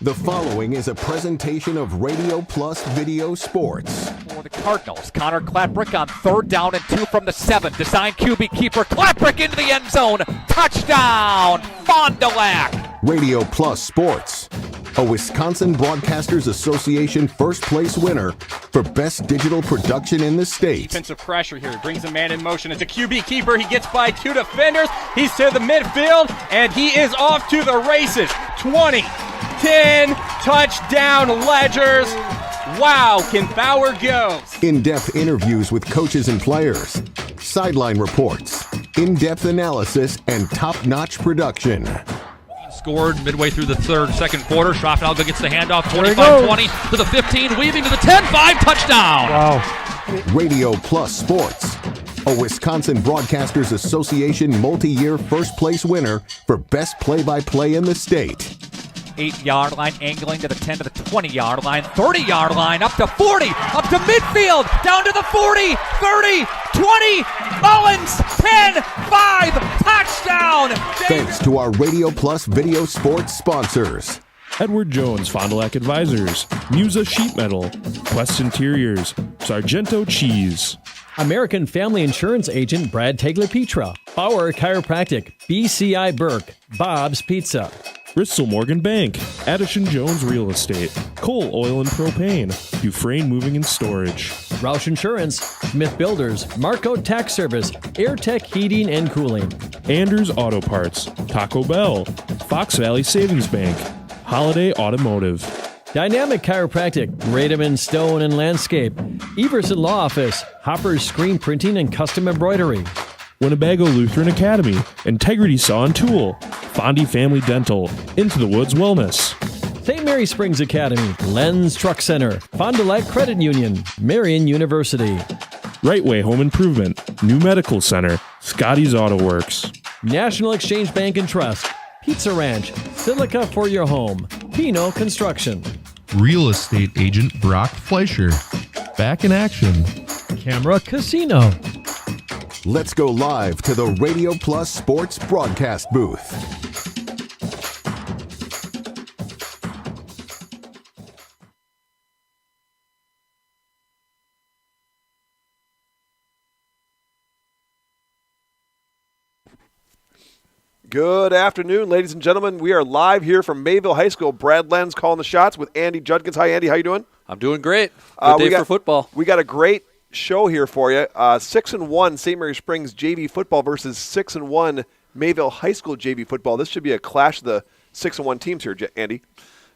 The following is a presentation of Radio Plus Video Sports. For the Cardinals, Connor Klaprick on 3rd down and 2 from the 7. Design QB keeper, Klaprick into the end zone. Touchdown, Fond du Lac. Radio Plus Sports, a Wisconsin Broadcasters Association first place winner for best digital production in the state. Defensive pressure here. He brings a man in motion. It's a QB keeper. He gets by 2 defenders. He's to the midfield, and he is off to the races. 20, 10, touchdown Ledgers. Wow, can Bauer go? In-depth interviews with coaches and players, sideline reports, in-depth analysis, and top-notch production. Scored midway through the second quarter. Schroffenalga gets the handoff, 25-20 to the 15, weaving to the 10-5, touchdown. Wow. Radio Plus Sports, a Wisconsin Broadcasters Association multi-year first place winner for best play-by-play in the state. 8-yard line, angling to the 10 to the 20-yard line, 30-yard line, up to 40, up to midfield, down to the 40, 30, 20, Mullins, 10, 5, touchdown! Thanks to our Radio Plus Video Sports sponsors. Edward Jones Fond du Lac Advisors, Musa Sheet Metal, Quest Interiors, Sargento Cheese, American Family Insurance Agent Brad Tagliapietra, Bauer Chiropractic, BCI Burke, Bob's Pizza, Bristol Morgan Bank, Addison Jones Real Estate, Cole Oil and Propane, Dufresne Moving and Storage, Roush Insurance, Smith Builders, Marco Tax Service, AirTech Heating and Cooling, Anders Auto Parts, Taco Bell, Fox Valley Savings Bank, Holiday Automotive, Dynamic Chiropractic, Rademan Stone and Landscape, Everson Law Office, Hopper's Screen Printing and Custom Embroidery, Winnebago Lutheran Academy, Integrity Saw and Tool, Fondy Family Dental, Into the Woods Wellness, St. Mary Springs Academy, Lens Truck Center, Fond du Lac Credit Union, Marion University, Right Way Home Improvement, New Medical Center, Scotty's Auto Works, National Exchange Bank and Trust, Pizza Ranch, Silica for your home, Pino Construction, Real estate agent Brock Fleischer. Back in action. Camera Casino. Let's go live to the Radio Plus Sports broadcast booth. Good afternoon, ladies and gentlemen. We are live here from Mayville High School. Brad Lenz calling the shots with Andy Judkins. Hi, Andy. How you doing? I'm doing great. Good day for football. We got a great show here for you. 6-1 St. Mary Springs JV football versus 6-1 Mayville High School JV football. This should be a clash of the 6-1 teams here, Andy.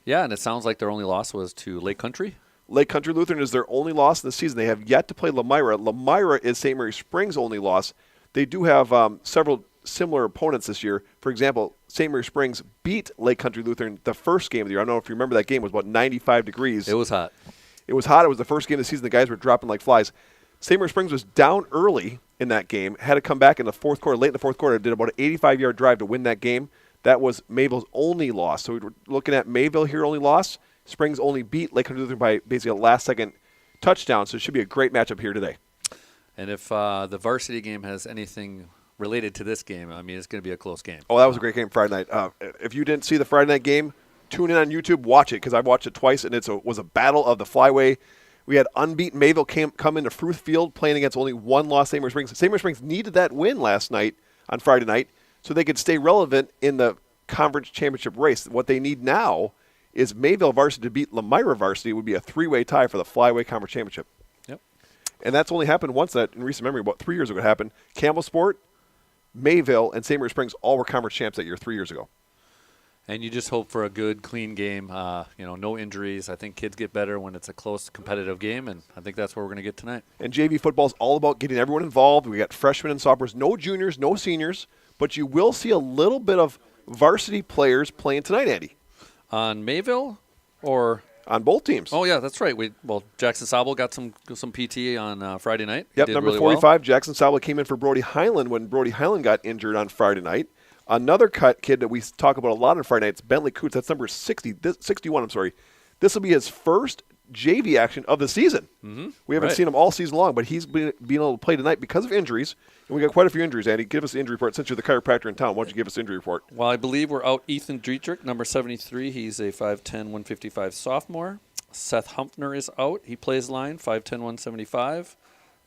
Yeah, and it sounds like their only loss was to Lake Country. Lake Country Lutheran is their only loss in the season. They have yet to play Lemira. Lemira is St. Mary Springs' only loss. They do have several similar opponents this year. For example, St. Mary Springs beat Lake Country Lutheran the first game of the year. I don't know if you remember that game. It was about 95 degrees. It was hot. It was hot. It was the first game of the season. The guys were dropping like flies. St. Mary Springs was down early in that game, had to come back in the fourth quarter, late in the fourth quarter, did about an 85-yard drive to win that game. That was Mayville's only loss. So we were looking at Mayville here only loss. Springs only beat Lake Country Lutheran by basically a last-second touchdown. So it should be a great matchup here today. And if the varsity game has anything related to this game, I mean, it's going to be a close game. Oh, that was a great game Friday night. If you didn't see the Friday night game, tune in on YouTube, watch it, because I've watched it twice, and it was a battle of the flyway. We had unbeaten Mayville come into Fruth Field playing against only one loss, St. Mary Springs. St. Mary Springs needed that win last night on Friday night so they could stay relevant in the conference championship race. What they need now is Mayville varsity to beat Lemira varsity. It would be a three-way tie for the flyway conference championship. Yep. And that's only happened once in recent memory. About 3 years ago it happened. Campbell Sport, Mayville, and St. Mary Springs all were conference champs that year 3 years ago. And you just hope for a good, clean game. No injuries. I think kids get better when it's a close, competitive game, and I think that's where we're going to get tonight. And JV football is all about getting everyone involved. We got freshmen and sophomores, no juniors, no seniors, but you will see a little bit of varsity players playing tonight, Andy. On Mayville or on both teams? Oh yeah, that's right. Jackson Sobel got some PT on Friday night. Yep, number really 45, well. Jackson Sobel came in for Brody Highland when Brody Highland got injured on Friday night. Another kid that we talk about a lot on Friday nights, Bentley Coots. That's number 61. This will be his first JV action of the season. Mm-hmm. We haven't seen him all season long, but he's been able to play tonight because of injuries. And we got quite a few injuries, Andy. Give us the injury report. Since you're the chiropractor in town, why don't you give us the injury report? Well, I believe we're out Ethan Dietrich, number 73. He's a 5'10", 155 sophomore. Seth Humpner is out. He plays line, 5'10", 175.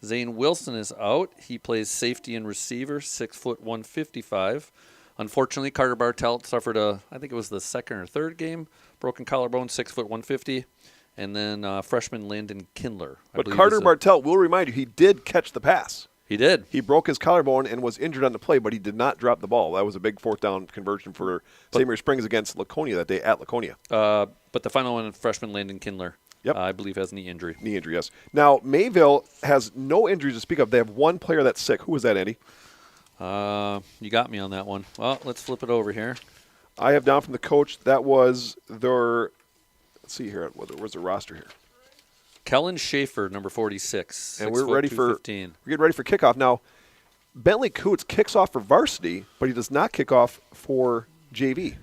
Zane Wilson is out. He plays safety and receiver, 6', 155. Unfortunately, Carter Bartelt suffered I think it was the second or third game, broken collarbone, 6', 150. And then freshman Landon Kindler. But Carter Bartelt, will remind you, he did catch the pass. He did. He broke his collarbone and was injured on the play, but he did not drop the ball. That was a big fourth down conversion for St. Mary Springs against Laconia that day at Laconia. But the final one, freshman Landon Kindler, I believe has knee injury. Knee injury, yes. Now, Mayville has no injuries to speak of. They have one player that's sick. Who was that, Andy? You got me on that one. Well, let's flip it over here. I have down from the coach. That was their, let's see here. Where's the roster here? Kellen Schaefer, number 46. And we're ready for 15. We're getting ready for kickoff. Now, Bentley Coots kicks off for varsity, but he does not kick off for JV.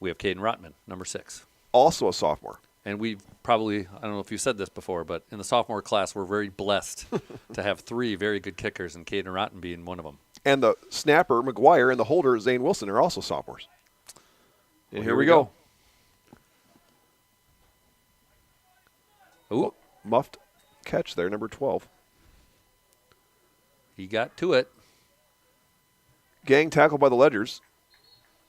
We have Caden Rotman, number 6. Also a sophomore. And we probably, I don't know if you said this before, but in the sophomore class, we're very blessed to have 3 very good kickers, and Caden Rotman being one of them. And the snapper, McGuire, and the holder, Zane Wilson, are also sophomores. And here we go. Ooh. Muffed catch there, number 12. He got to it. Gang tackle by the Ledgers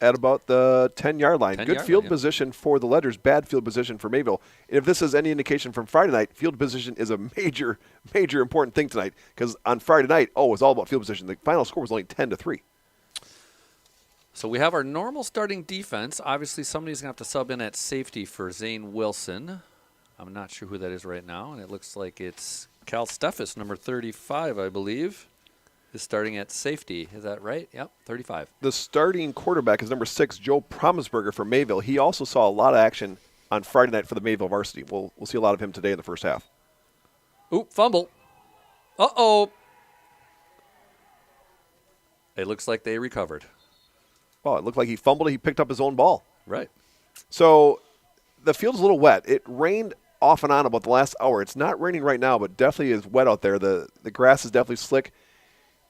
at about the 10-yard line. Good field position for the Ledgers, bad field position for Mayville. And if this is any indication from Friday night, field position is a major, major important thing tonight, because on Friday night, it was all about field position. The final score was only 10-3. So we have our normal starting defense. Obviously, somebody's going to have to sub in at safety for Zane Wilson. I'm not sure who that is right now, and it looks like it's Cal Steffes, number 35, I believe, is starting at safety. Is that right? Yep, 35. The starting quarterback is number 6, Joe Promisberger from Mayville. He also saw a lot of action on Friday night for the Mayville varsity. We'll see a lot of him today in the first half. Oop, fumble. Uh-oh. It looks like they recovered. Well, it looked like he fumbled. He picked up his own ball. Right. So the field's a little wet. It rained off and on about the last hour. It's not raining right now, but definitely is wet out there. The grass is definitely slick.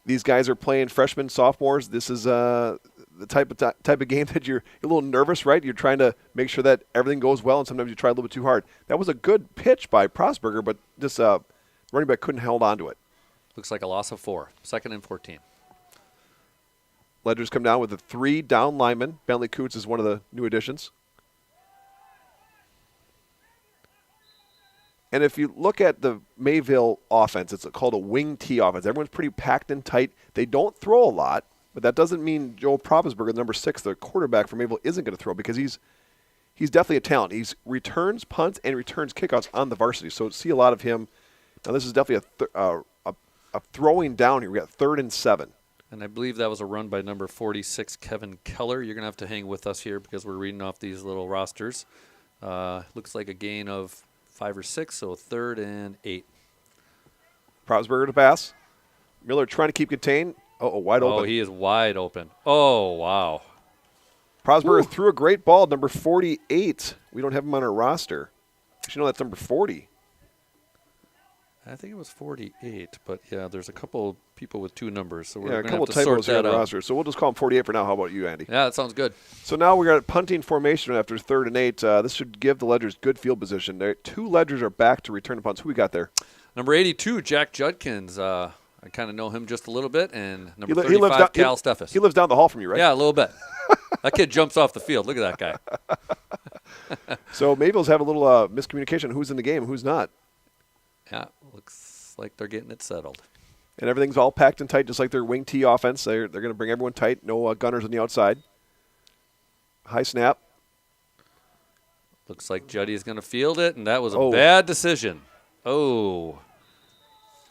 These guys are playing freshmen, sophomores. This is the type of game that you're a little nervous, right? You're trying to make sure that everything goes well, and sometimes you try a little bit too hard. That was a good pitch by Prosberger, but this running back couldn't hold on to it. Looks like a loss of 4. 2nd and 14. Ledgers come down with a 3 down lineman. Bentley Coots is one of the new additions. And if you look at the Mayville offense, it's called a wing T offense. Everyone's pretty packed and tight. They don't throw a lot, but that doesn't mean Joe Provisberger, number 6, the quarterback for Mayville, isn't going to throw, because he's definitely a talent. He returns punts and returns kickouts on the varsity, so see a lot of him. Now this is definitely a throwing down here. We got 3rd and 7. And I believe that was a run by number 46, Kevin Keller. You're going to have to hang with us here because we're reading off these little rosters. Looks like a gain of 5 or 6, so 3rd and 8. Prosberger to pass. Miller trying to keep contained. Wide open. Oh, he is wide open. Oh, wow. Prosberger threw a great ball, number 48. We don't have him on our roster. Actually, no, that's number 40. I think it was 48, but yeah, there's a couple people with 2 numbers, so we're a going to couple have to typos sort here on that the out. roster. So we'll just call him 48 for now. How about you, Andy? Yeah, that sounds good. So now we're at punting formation after 3rd and 8. This should give the Ledgers good field position. 2 Ledgers are back to return the punts. Who we got there? Number 82, Jack Judkins. I kind of know him just a little bit, and number 35, Cal Steffes. He lives down the hall from you, right? Yeah, a little bit. That kid jumps off the field. Look at that guy. So Mayville's have a little miscommunication. Who's in the game, who's not? Yeah, looks like they're getting it settled. And everything's all packed and tight, just like their wing T offense. They're going to bring everyone tight. No gunners on the outside. High snap. Looks like Juddy is going to field it, and that was a bad decision. Oh.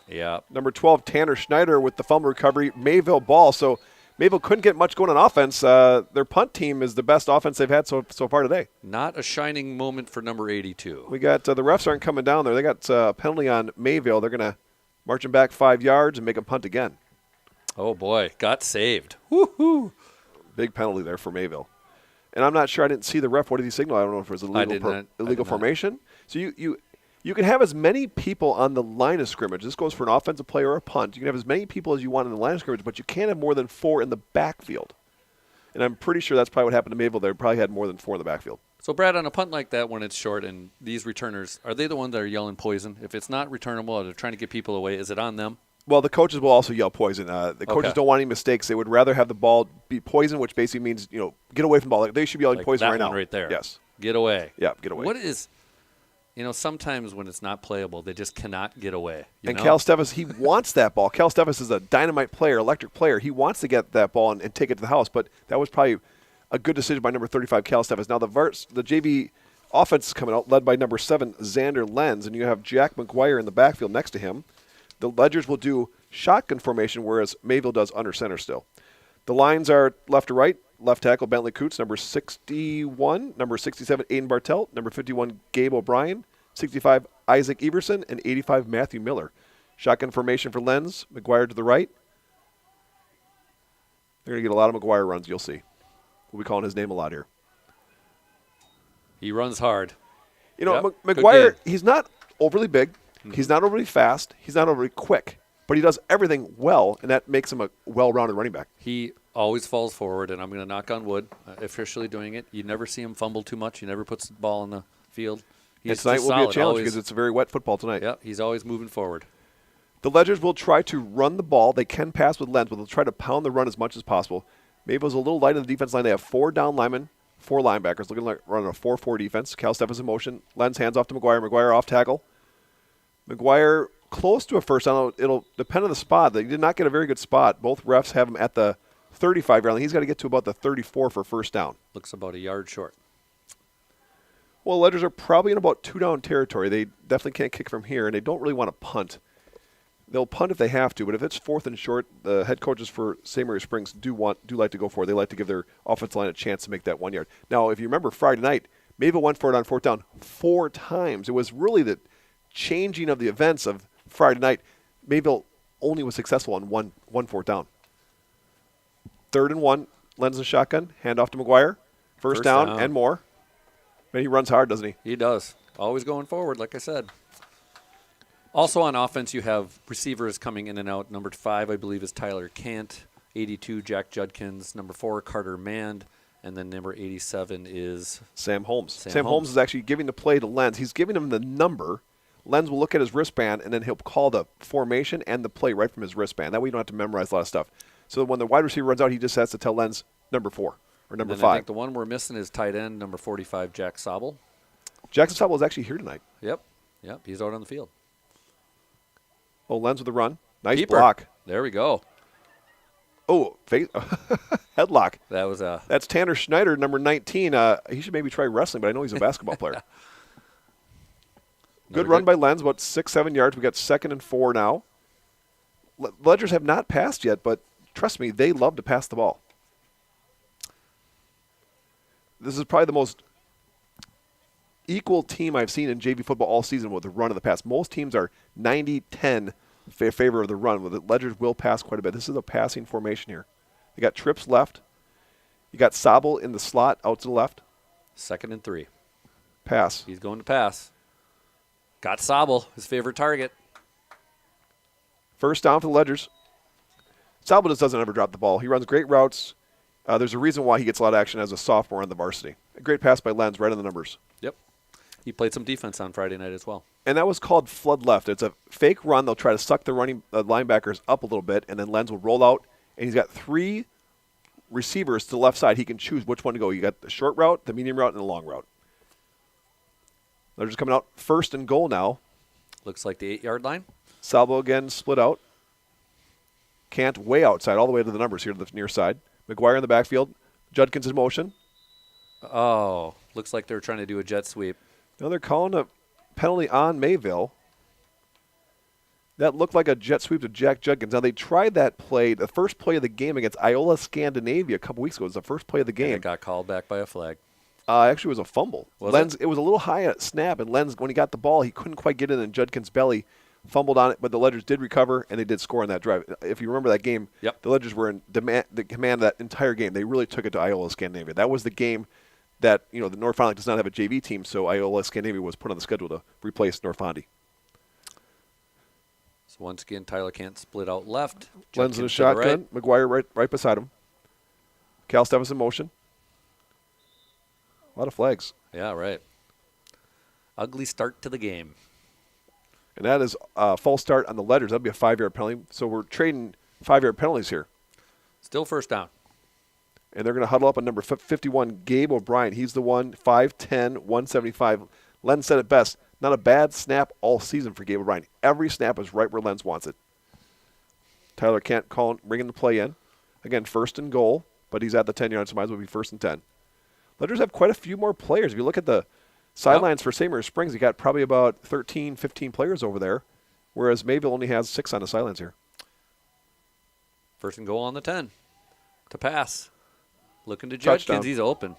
Yeah. Number 12, Tanner Schneider with the fumble recovery. Mayville ball. So Mayville couldn't get much going on offense. Their punt team is the best offense they've had so far today. Not a shining moment for number 82. We got the refs aren't coming down there. They got a penalty on Mayville. They're going to march him back 5 yards and make him punt again. Oh, boy. Got saved. Woo-hoo. Big penalty there for Mayville. And I'm not sure. I didn't see the ref. What did he signal? I don't know if it was illegal formation. So You can have as many people on the line of scrimmage. This goes for an offensive player or a punt. You can have as many people as you want in the line of scrimmage, but you can't have more than 4 in the backfield. And I'm pretty sure that's probably what happened to Mayville. They probably had more than 4 in the backfield. So, Brad, on a punt like that when it's short and these returners, are they the ones that are yelling poison? If it's not returnable or they're trying to get people away, is it on them? Well, the coaches will also yell poison. The coaches don't want any mistakes. They would rather have the ball be poison, which basically means, get away from the ball. They should be yelling poison right now. Right there. Yes. Get away. Yeah, get away. What is, sometimes when it's not playable, they just cannot get away. And Cal Steffes, he wants that ball. Cal Steffes is a dynamite player, electric player. He wants to get that ball and take it to the house, but that was probably a good decision by number 35, Cal Steffes. Now the JV offense is coming out, led by number 7, Xander Lenz, and you have Jack McGuire in the backfield next to him. The Ledgers will do shotgun formation, whereas Mayville does under center still. The lines are left to right. Left tackle, Bentley Coots, number 61. Number 67, Aiden Bartelt. Number 51, Gabe O'Brien. 65, Isaac Everson. And 85, Matthew Miller. Shotgun formation for Lenz. McGuire to the right. They're going to get a lot of McGuire runs, you'll see. We'll be calling his name a lot here. He runs hard. McGuire, he's not overly big. He's not overly fast. He's not overly quick. But he does everything well, and that makes him a well-rounded running back. He always falls forward, and I'm going to knock on wood, officially doing it. You never see him fumble too much. He never puts the ball on the field. Tonight will be a challenge because it's a very wet football tonight. Yeah, he's always moving forward. The Ledgers will try to run the ball. They can pass with Lenz, but they'll try to pound the run as much as possible. Mayville's a little light on the defense line. They have 4 down linemen, 4 linebackers, looking like running a 4-4 defense. Cal Steffes in motion. Lenz hands off to McGuire. McGuire off tackle. McGuire close to a first down. It'll depend on the spot. They did not get a very good spot. Both refs have him at the 35-yard line. He's got to get to about the 34 for first down. Looks about a yard short. Well, Ledgers are probably in about 2-down territory. They definitely can't kick from here, and they don't really want to punt. They'll punt if they have to, but if it's 4th and short, the head coaches for St. Mary Springs do like to go for it. They like to give their offensive line a chance to make that 1 yard. Now, if you remember Friday night, Mayville went for it on 4th down 4 times. It was really the changing of the events of Friday night. Mayville only was successful on one 4th down. 3rd and 1, Lenz and shotgun, hand off to McGuire. First down and more. Man, he runs hard, doesn't he? He does. Always going forward, like I said. Also on offense, you have receivers coming in and out. Number 5, I believe, is Tyler Cant. 82, Jack Judkins. Number 4, Carter Mand. And then number 87 is Sam Holmes. Sam Holmes is actually giving the play to Lenz. He's giving him the number. Lenz will look at his wristband, and then he'll call the formation and the play right from his wristband. That way you don't have to memorize a lot of stuff. So when the wide receiver runs out, he just has to tell Lenz number 4 or number 5. I think the one we're missing is tight end, number 45, Jack Sobel. Jackson Sobel is actually here tonight. Yep, he's out on the field. Oh, Lenz with the run. Nice Keeper. block. There we go. Oh, headlock. That's Tanner Schneider, number 19. He should maybe try wrestling, but I know he's a basketball player. Good run by Lenz, about 6-7 yards. We got 2nd and 4 now. Ledgers have not passed yet, but trust me, they love to pass the ball. This is probably the most equal team I've seen in JV football all season with the run of the pass. Most teams are 90-10 in favor of the run. The Ledgers will pass quite a bit. This is a passing formation here. You got trips left. You got Sobel in the slot out to the left. 2nd and 3. Pass. He's going to pass. Got Sobel, his favorite target. First down for the Ledgers. Sobel just doesn't ever drop the ball. He runs great routes. There's a reason why he gets a lot of action as a sophomore on the varsity. A great pass by Lenz, right on the numbers. Yep. He played some defense on Friday night as well. And that was called flood left. It's a fake run. They'll try to suck the running linebackers up a little bit, and then Lenz will roll out. And he's got 3 receivers to the left side. He can choose which one to go. You got the short route, the medium route, and the long route. They're just coming out 1st and goal now. Looks like the 8-yard line. Salvo again split out. Cant way outside, all the way to the numbers here to the near side. McGuire in the backfield. Judkins in motion. Oh, looks like they're trying to do a jet sweep. Now they're calling a penalty on Mayville. That looked like a jet sweep to Jack Judkins. Now they tried that play, the first play of the game against Iola Scandinavia a couple weeks ago. It was the first play of the game. And it got called back by a flag. Actually, it was a fumble. It was a little high at snap, and Lenz, when he got the ball, he couldn't quite get it in Judkins' belly. Fumbled on it, but the Ledgers did recover, and they did score on that drive. If you remember that game, the Ledgers were in the command of that entire game. They really took it to Iola Scandinavia. That was the game that, the North Fond du Lac does not have a JV team, so Iola Scandinavia was put on the schedule to replace North Fond du Lac. So once again, Tyler can't split out left. Lenz in a Judkins to the shotgun. right. McGuire right beside him. Cal Stevens in motion. A lot of flags. Yeah, right. Ugly start to the game. And that is a false start on the letters. That'd be a 5-yard penalty. So we're trading 5-yard penalties here. Still first down. And they're going to huddle up on number 51, Gabe O'Brien. He's the one, 5'10", 175. Len said it best. Not a bad snap all season for Gabe O'Brien. Every snap is right where Lenz wants it. Tyler can't bringing the play in. Again, first and goal, but he's at the 10-yard, so might as well be first and 10. Letters have quite a few more players. If you look at the sidelines for St. Mary's Springs, you got probably about 13, 15 players over there, whereas Mayville only has 6 on the sidelines here. First and goal on the 10. To pass. Looking to Touchdown. Judkins. He's open.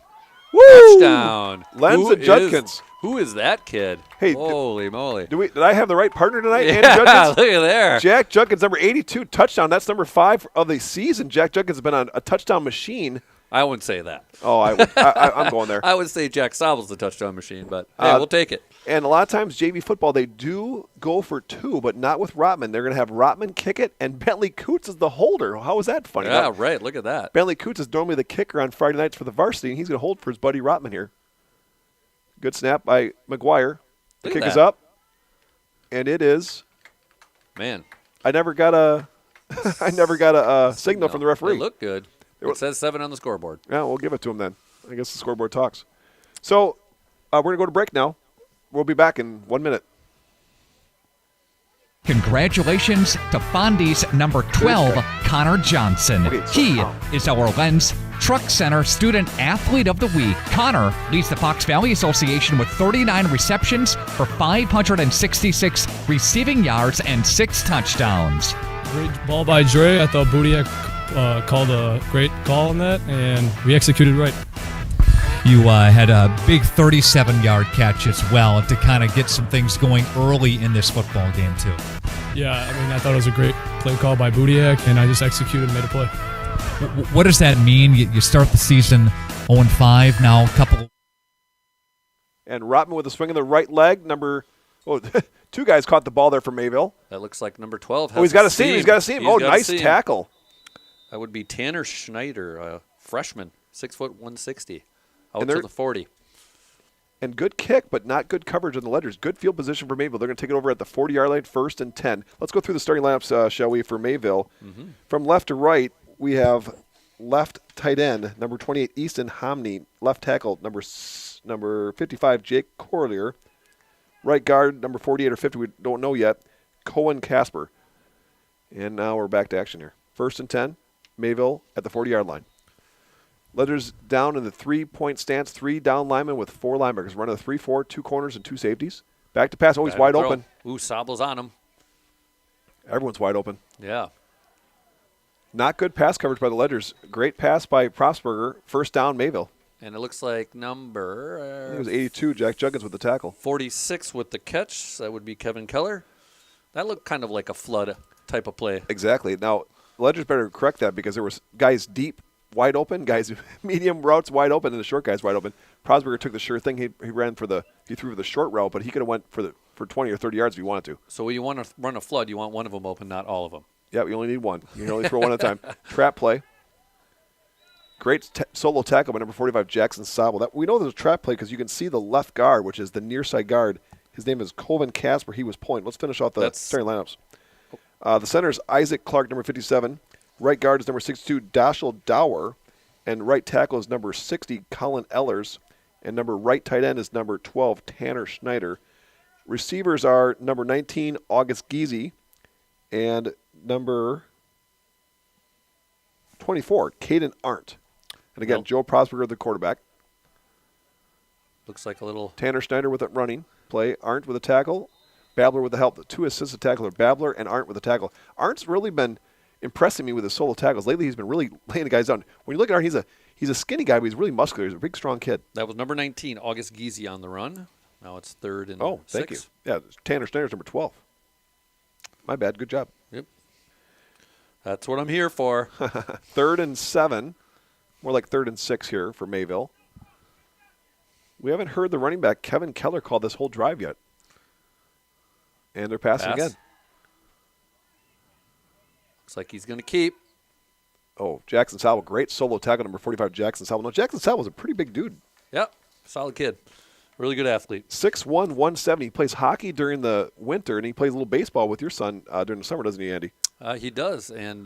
Woo! Touchdown. Lenz and Judkins. Who is that kid? Hey, holy moly. Did I have the right partner tonight? Yeah, Andy Judkins? look at there. Jack Judkins, number 82, touchdown. That's number 5 of the season. Jack Judkins has been on a touchdown machine. I wouldn't say that. Oh, I'm going there. I would say Jack Sobel's the touchdown machine, but hey, we'll take it. And a lot of times, JV football, they do go for 2, but not with Rotman. They're going to have Rotman kick it, and Bentley Coots is the holder. How is that funny? Yeah, right. Look at that. Bentley Coots is normally the kicker on Friday nights for the varsity, and he's going to hold for his buddy Rotman here. Good snap by McGuire. The kick is up, and it is. Man, I never got a signal from the referee. They look good. It says 7 on the scoreboard. Yeah, we'll give it to him then. I guess the scoreboard talks. So we're going to go to break now. We'll be back in 1 minute. Congratulations to Fondy's number 12, Connor Johnson. He is our Lens Truck Center Student Athlete of the Week. Connor leads the Fox Valley Association with 39 receptions for 566 receiving yards and 6 touchdowns. Great ball by Dre. I thought Boudiak called a great call on that, and we executed right. You had a big 37-yard catch as well to kind of get some things going early in this football game, too. Yeah, I thought it was a great play call by Boudiak, and I just executed and made a play. What does that mean? You start the season 0-5, now a couple. And Rotman with a swing in the right leg. 2 guys caught the ball there for Mayville. That looks like number 12 has he's got a seam. He's got a seam. Oh, nice tackle. That would be Tanner Schneider, a freshman, 6 foot 160, out to to the 40. And good kick, but not good coverage on the letters. Good field position for Mayville. They're going to take it over at the 40-yard line, first and 10. Let's go through the starting lineups, shall we, for Mayville. Mm-hmm. From left to right, we have left tight end, number 28, Easton Homney. Left tackle, number 55, Jake Corlier. Right guard, number 48 or 50, we don't know yet, Cohen Casper. And now we're back to action here. First and 10, Mayville at the 40-yard line. Letters down in the 3-point stance, 3 down linemen with 4 linebackers. Running a 3-4, 2 corners and 2 safeties. Back to pass. Oh, he's wide open. Ooh, Sabel's on him. Everyone's wide open. Yeah. Not good pass coverage by the Letters. Great pass by Prosperger. First down, Mayville. And it looks like number I think it was 82, Jack Juggins with the tackle. 46 with the catch. That would be Kevin Keller. That looked kind of like a flood type of play. Exactly. Now, the Letters better correct that because there was guys deep, wide open, guys medium routes wide open, and the short guys wide open. Prosperger took the sure thing. He ran he threw for the short route, but he could have went for 20 or 30 yards if he wanted to. So when you want to run a flood, you want one of them open, not all of them. Yeah, you only need one. You can only throw one at a time. Trap play. Great solo tackle by number 45, Jackson Sabel. We know there's a trap play because you can see the left guard, which is the near side guard. His name is Colvin Casper. He was pulling. Let's finish off the starting lineups. The center is Isaac Clark, number 57. Right guard is number 62, Dashel Dower. And right tackle is number 60, Colin Ellers. And right tight end is number 12, Tanner Schneider. Receivers are number 19, August Giese. And number 24, Caden Arndt. And again, Joe Prosperger, the quarterback. Looks like a little. Tanner Schneider with it running play. Arndt with a tackle. Babler with the help. The 2 assisted tackler, Babler and Arndt with the tackle. Arndt's really been impressing me with his solo tackles. Lately, he's been really laying the guys down. When you look at Arndt, he's a skinny guy, but he's really muscular. He's a big, strong kid. That was number 19, August Giese on the run. Now it's 3rd and 6. Oh, thank you. Yeah, Tanner Schneider's number 12. My bad. Good job. Yep. That's what I'm here for. 3rd and 7. More like 3rd and 6 here for Mayville. We haven't heard the running back, Kevin Keller, call this whole drive yet. And they're passing again. Looks like he's going to keep. Oh, Jackson Salvo, great solo tackle, number 45, Jackson Salvo. No, Jackson Salvo was a pretty big dude. Yep, solid kid. Really good athlete. 6'1", 170. He plays hockey during the winter, and he plays a little baseball with your son during the summer, doesn't he, Andy? He does, and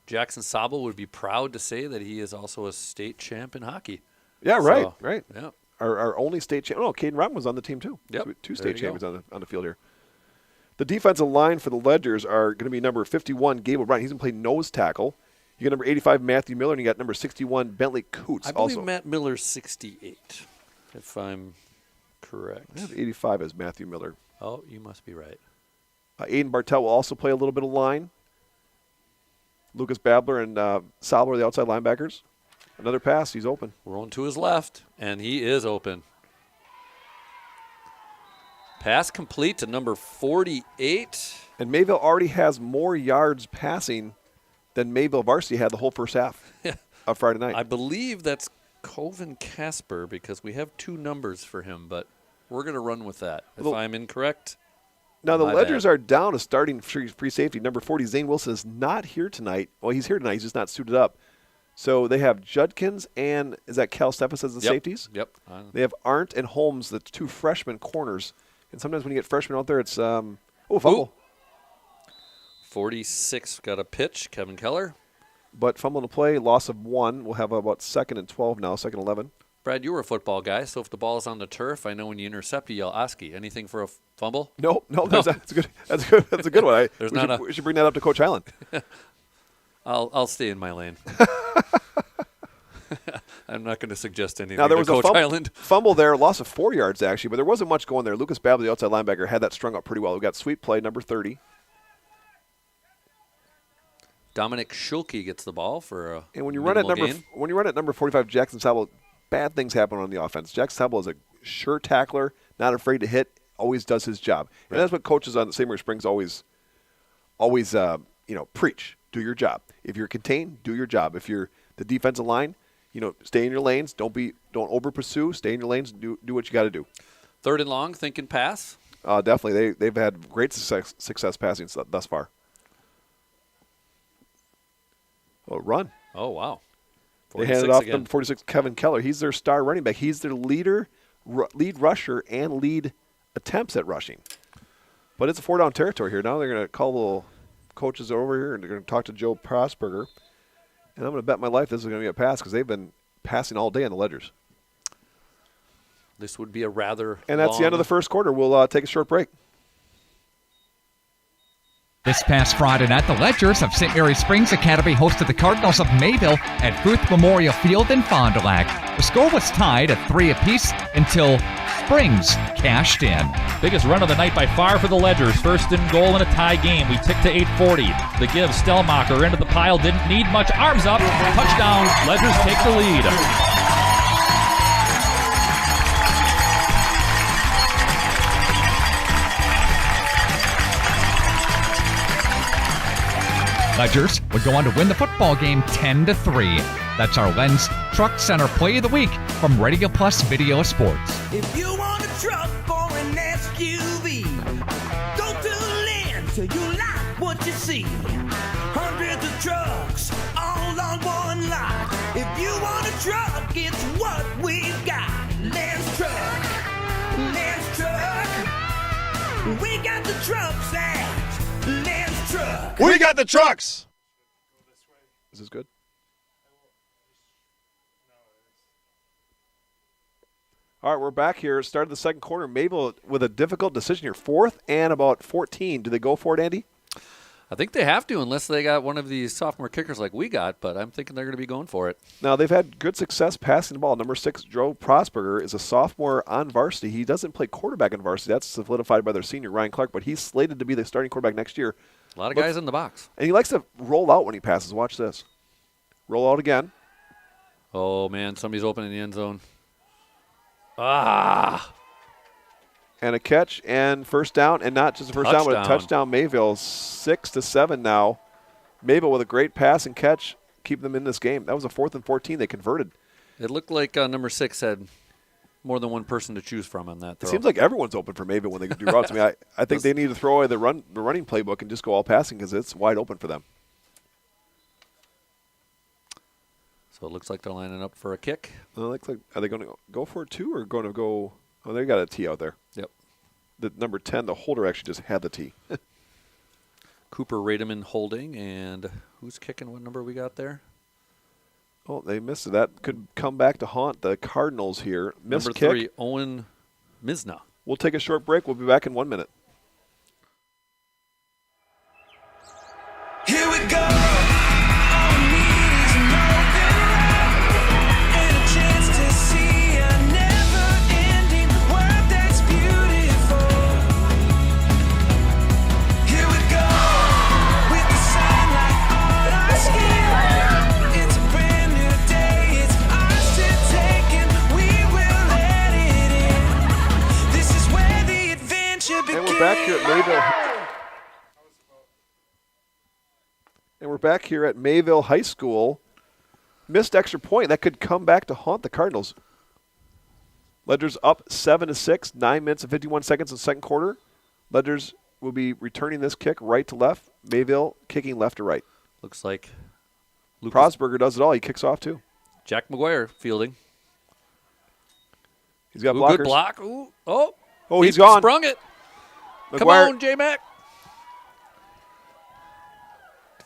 Jackson Sabo would be proud to say that he is also a state champ in hockey. Yeah, right. Yeah. Our only state champ. Oh, Caden Robin was on the team, too. Yep. Two state champions on the field here. The defensive line for the Ledgers are going to be number 51, Gabe O'Brien. He's going to play nose tackle. You got number 85, Matthew Miller, and you got number 61, Bentley Coots. I believe also. Matt Miller's 68, if I'm correct. I have 85 as Matthew Miller. Oh, you must be right. Aiden Bartell will also play a little bit of line. Lucas Babler and Salvo are the outside linebackers. Another pass. He's open. Rolling to his left, and he is open. Pass complete to number 48. And Mayville already has more yards passing than Mayville varsity had the whole first half of Friday night. I believe that's Coven Casper because we have 2 numbers for him, but we're going to run with that. If I'm incorrect. Now, the Ledgers are down a starting free safety. Number 40, Zane Wilson, is not here tonight. Well, he's here tonight. He's just not suited up. So they have Judkins and, is that Cal Steffes as the safeties? Yep. They have Arndt and Holmes, the 2 freshman corners. And sometimes when you get freshmen out there, it's, fumble. 46 got a pitch, Kevin Keller. But fumble to play, loss of 1. We'll have about 2nd and 12 now, 2nd and 11. Brad, you were a football guy, so if the ball is on the turf, I know when you intercept, you yell Oski. Anything for a fumble? No. That's a good one. We should bring that up to Coach Highland. I'll stay in my lane. I'm not going to suggest anything. Now, there was Coach a fumble there, loss of 4 yards, actually, but there wasn't much going there. Lucas Babb, the outside linebacker, had that strung up pretty well. We got sweep play, number 30. Dominic Schulke gets the ball for a and when you run at number 45, Jackson Sabo, bad things happen on the offense. Jackson Sabo is a sure tackler, not afraid to hit, always does his job. And that's what coaches on the St. Marie Springs always preach. Do your job. If you're contained, do your job. If you're the defensive line, stay in your lanes. Don't over pursue. Stay in your lanes. Do what you got to do. 3rd and long, thinking pass. Definitely, they've had great success passing thus far. Oh, run! Oh wow! They handed off number 46, Kevin Keller. He's their star running back. He's their lead rusher and lead attempts at rushing. But it's a 4-down territory here. Now they're going to call little coaches over here, and they're going to talk to Joe Prosperger. And I'm going to bet my life this is going to be a pass because they've been passing all day on the Ledgers. This would be a rather And that's the end of the first quarter. We'll take a short break. This past Friday night, the Ledgers of St. Mary Springs Academy hosted the Cardinals of Mayville at Fruth Memorial Field in Fond du Lac. The score was tied at 3 apiece until Springs cashed in. Biggest run of the night by far for the Ledgers. 1st and goal in a tie game. We tick to 8:40. The give, Stellmacher into the pile. Didn't need much. Arms up. Touchdown. Ledgers take the lead. Ledgers would go on to win the football game 10-3. That's our Lens Truck Center Play of the Week from Radio Plus Video Sports. If you want a truck or an SUV, go to Lens till you like what you see. Hundreds of trucks all on one lot. If you want a truck, it's what we've got. Lens Truck. We got the trucks at Lens Truck. We got the trucks. Is this good? All right, we're back here. Started the second quarter. Mayville with a difficult decision here. 4th and about 14. Do they go for it, Andy? I think they have to unless they got one of these sophomore kickers like we got, but I'm thinking they're going to be going for it. Now, they've had good success passing the ball. Number 6, Joe Prosperger, is a sophomore on varsity. He doesn't play quarterback in varsity. That's solidified by their senior, Ryan Clark, but he's slated to be the starting quarterback next year. A lot of guys in the box. And he likes to roll out when he passes. Watch this. Roll out again. Oh, man, somebody's open in the end zone. Ah! And a catch and first down, and not just a first down, but a touchdown. Mayville 6-7 now. Mayville with a great pass and catch, keep them in this game. That was a 4th and 14. They converted. It looked like number 6 had more than one person to choose from on that It throw. seems like everyone's open for Mayville when they do routes. I mean, I think they need to throw away the running playbook and just go all passing because it's wide open for them. So it looks like they're lining up for a kick. Well, looks like, are they going to go for it too or going to go? Oh, they got a tee out there. Yep. The number 10, the holder actually just had the tee. Cooper Rademan holding, and who's kicking? What number we got there? Oh, they missed it. That could come back to haunt the Cardinals here. Missed Number kick. 3, Owen Misna. We'll take a short break. We'll be back in 1 minute. Here we go. All we need is an open road and a chance to see a never-ending world that's beautiful. Here we go, with the sunlight on our skin. It's a brand new day. It's ours to take, and we will let it in. This is where the adventure begins. And we're back here at Mayville. And we're back here at Mayville High School. Missed extra point. That could come back to haunt the Cardinals. Ledgers up 7-6, 9 minutes and 51 seconds in the second quarter. Ledgers will be returning this kick right to left. Mayville kicking left to right. Looks like Prosberger does it all. He kicks off too. Jack McGuire fielding. He's got Ooh, blockers. good block. Ooh. Oh, he's gone. Sprung it. McGuire. Come on, J-Mac.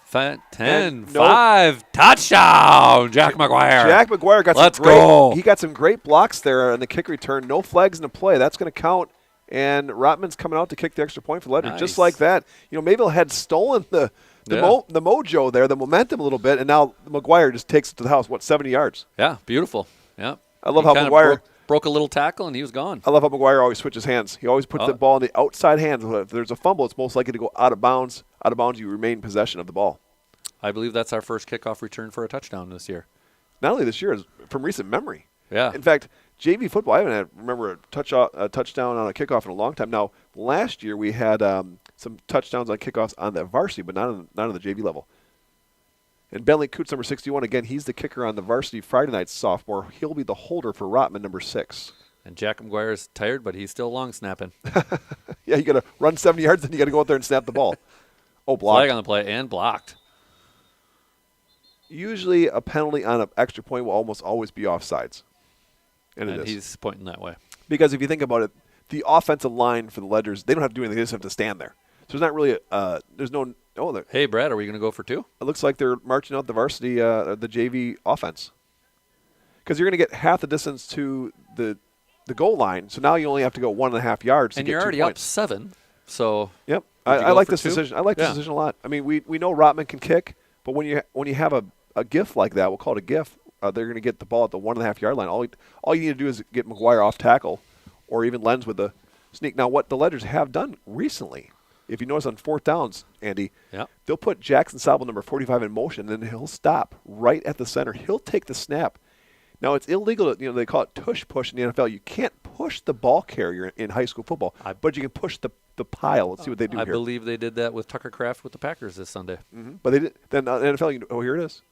10-5. Touchdown, Jack McGuire. Jack McGuire got Let's some great, go. He got some great blocks there on the kick return. No flags in the play. That's going to count. And Rotman's coming out to kick the extra point for Ledger. Nice. Just like that. You know, Mayville had stolen the mojo there, the momentum a little bit, and now McGuire just takes it to the house. 70 yards? Yeah, beautiful. Yeah. I love He how kinda McGuire broke a little tackle, and he was gone. I love how McGuire always switches hands. He always puts the ball in the outside hands. If there's a fumble, it's most likely to go out of bounds. Out of bounds, you remain in possession of the ball. I believe that's our first kickoff return for a touchdown this year. Not only this year, is from recent memory. Yeah. In fact, JV football, I haven't remember a touchdown on a kickoff in a long time. Now, last year we had some touchdowns on kickoffs on the varsity, but not on the JV level. And Bentley Coots, number 61, again, he's the kicker on the varsity Friday night sophomore. He'll be the holder for Rotman, number 6. And Jack McGuire is tired, but he's still long snapping. Yeah, you got to run 70 yards, then you got to go out there and snap the ball. Oh, blocked. Flag on the play and blocked. Usually a penalty on an extra point will almost always be offsides. And it is. He's pointing that way. Because if you think about it, the offensive line for the Ledgers, they don't have to do anything. They just have to stand there. So there's not really there's no – hey, Brad, are we going to go for 2? It looks like they're marching out the varsity, the JV offense. Because you're going to get half the distance to the goal line. So now you only have to go 1.5 yards to get 2 points. And you're already up 7. So yep. I like this decision. I like this decision a lot. I mean, we know Rotman can kick, but when you have a GIF like that, we'll call it a GIF, they're going to get the ball at the 1.5 yard line. All you need to do is get McGuire off tackle or even Lenz with the sneak. Now, what the Ledgers have done recently, if you notice on 4th downs, Andy, they'll put Jackson Sobel, number 45, in motion, and then he'll stop right at the center. He'll take the snap. Now, it's illegal to, they call it tush push in the NFL. You can't push the ball carrier in high school football, but you can push the pile. Let's see what they do here. I believe they did that with Tucker Kraft with the Packers this Sunday. Mm-hmm. But they did. Then the NFL, here it is.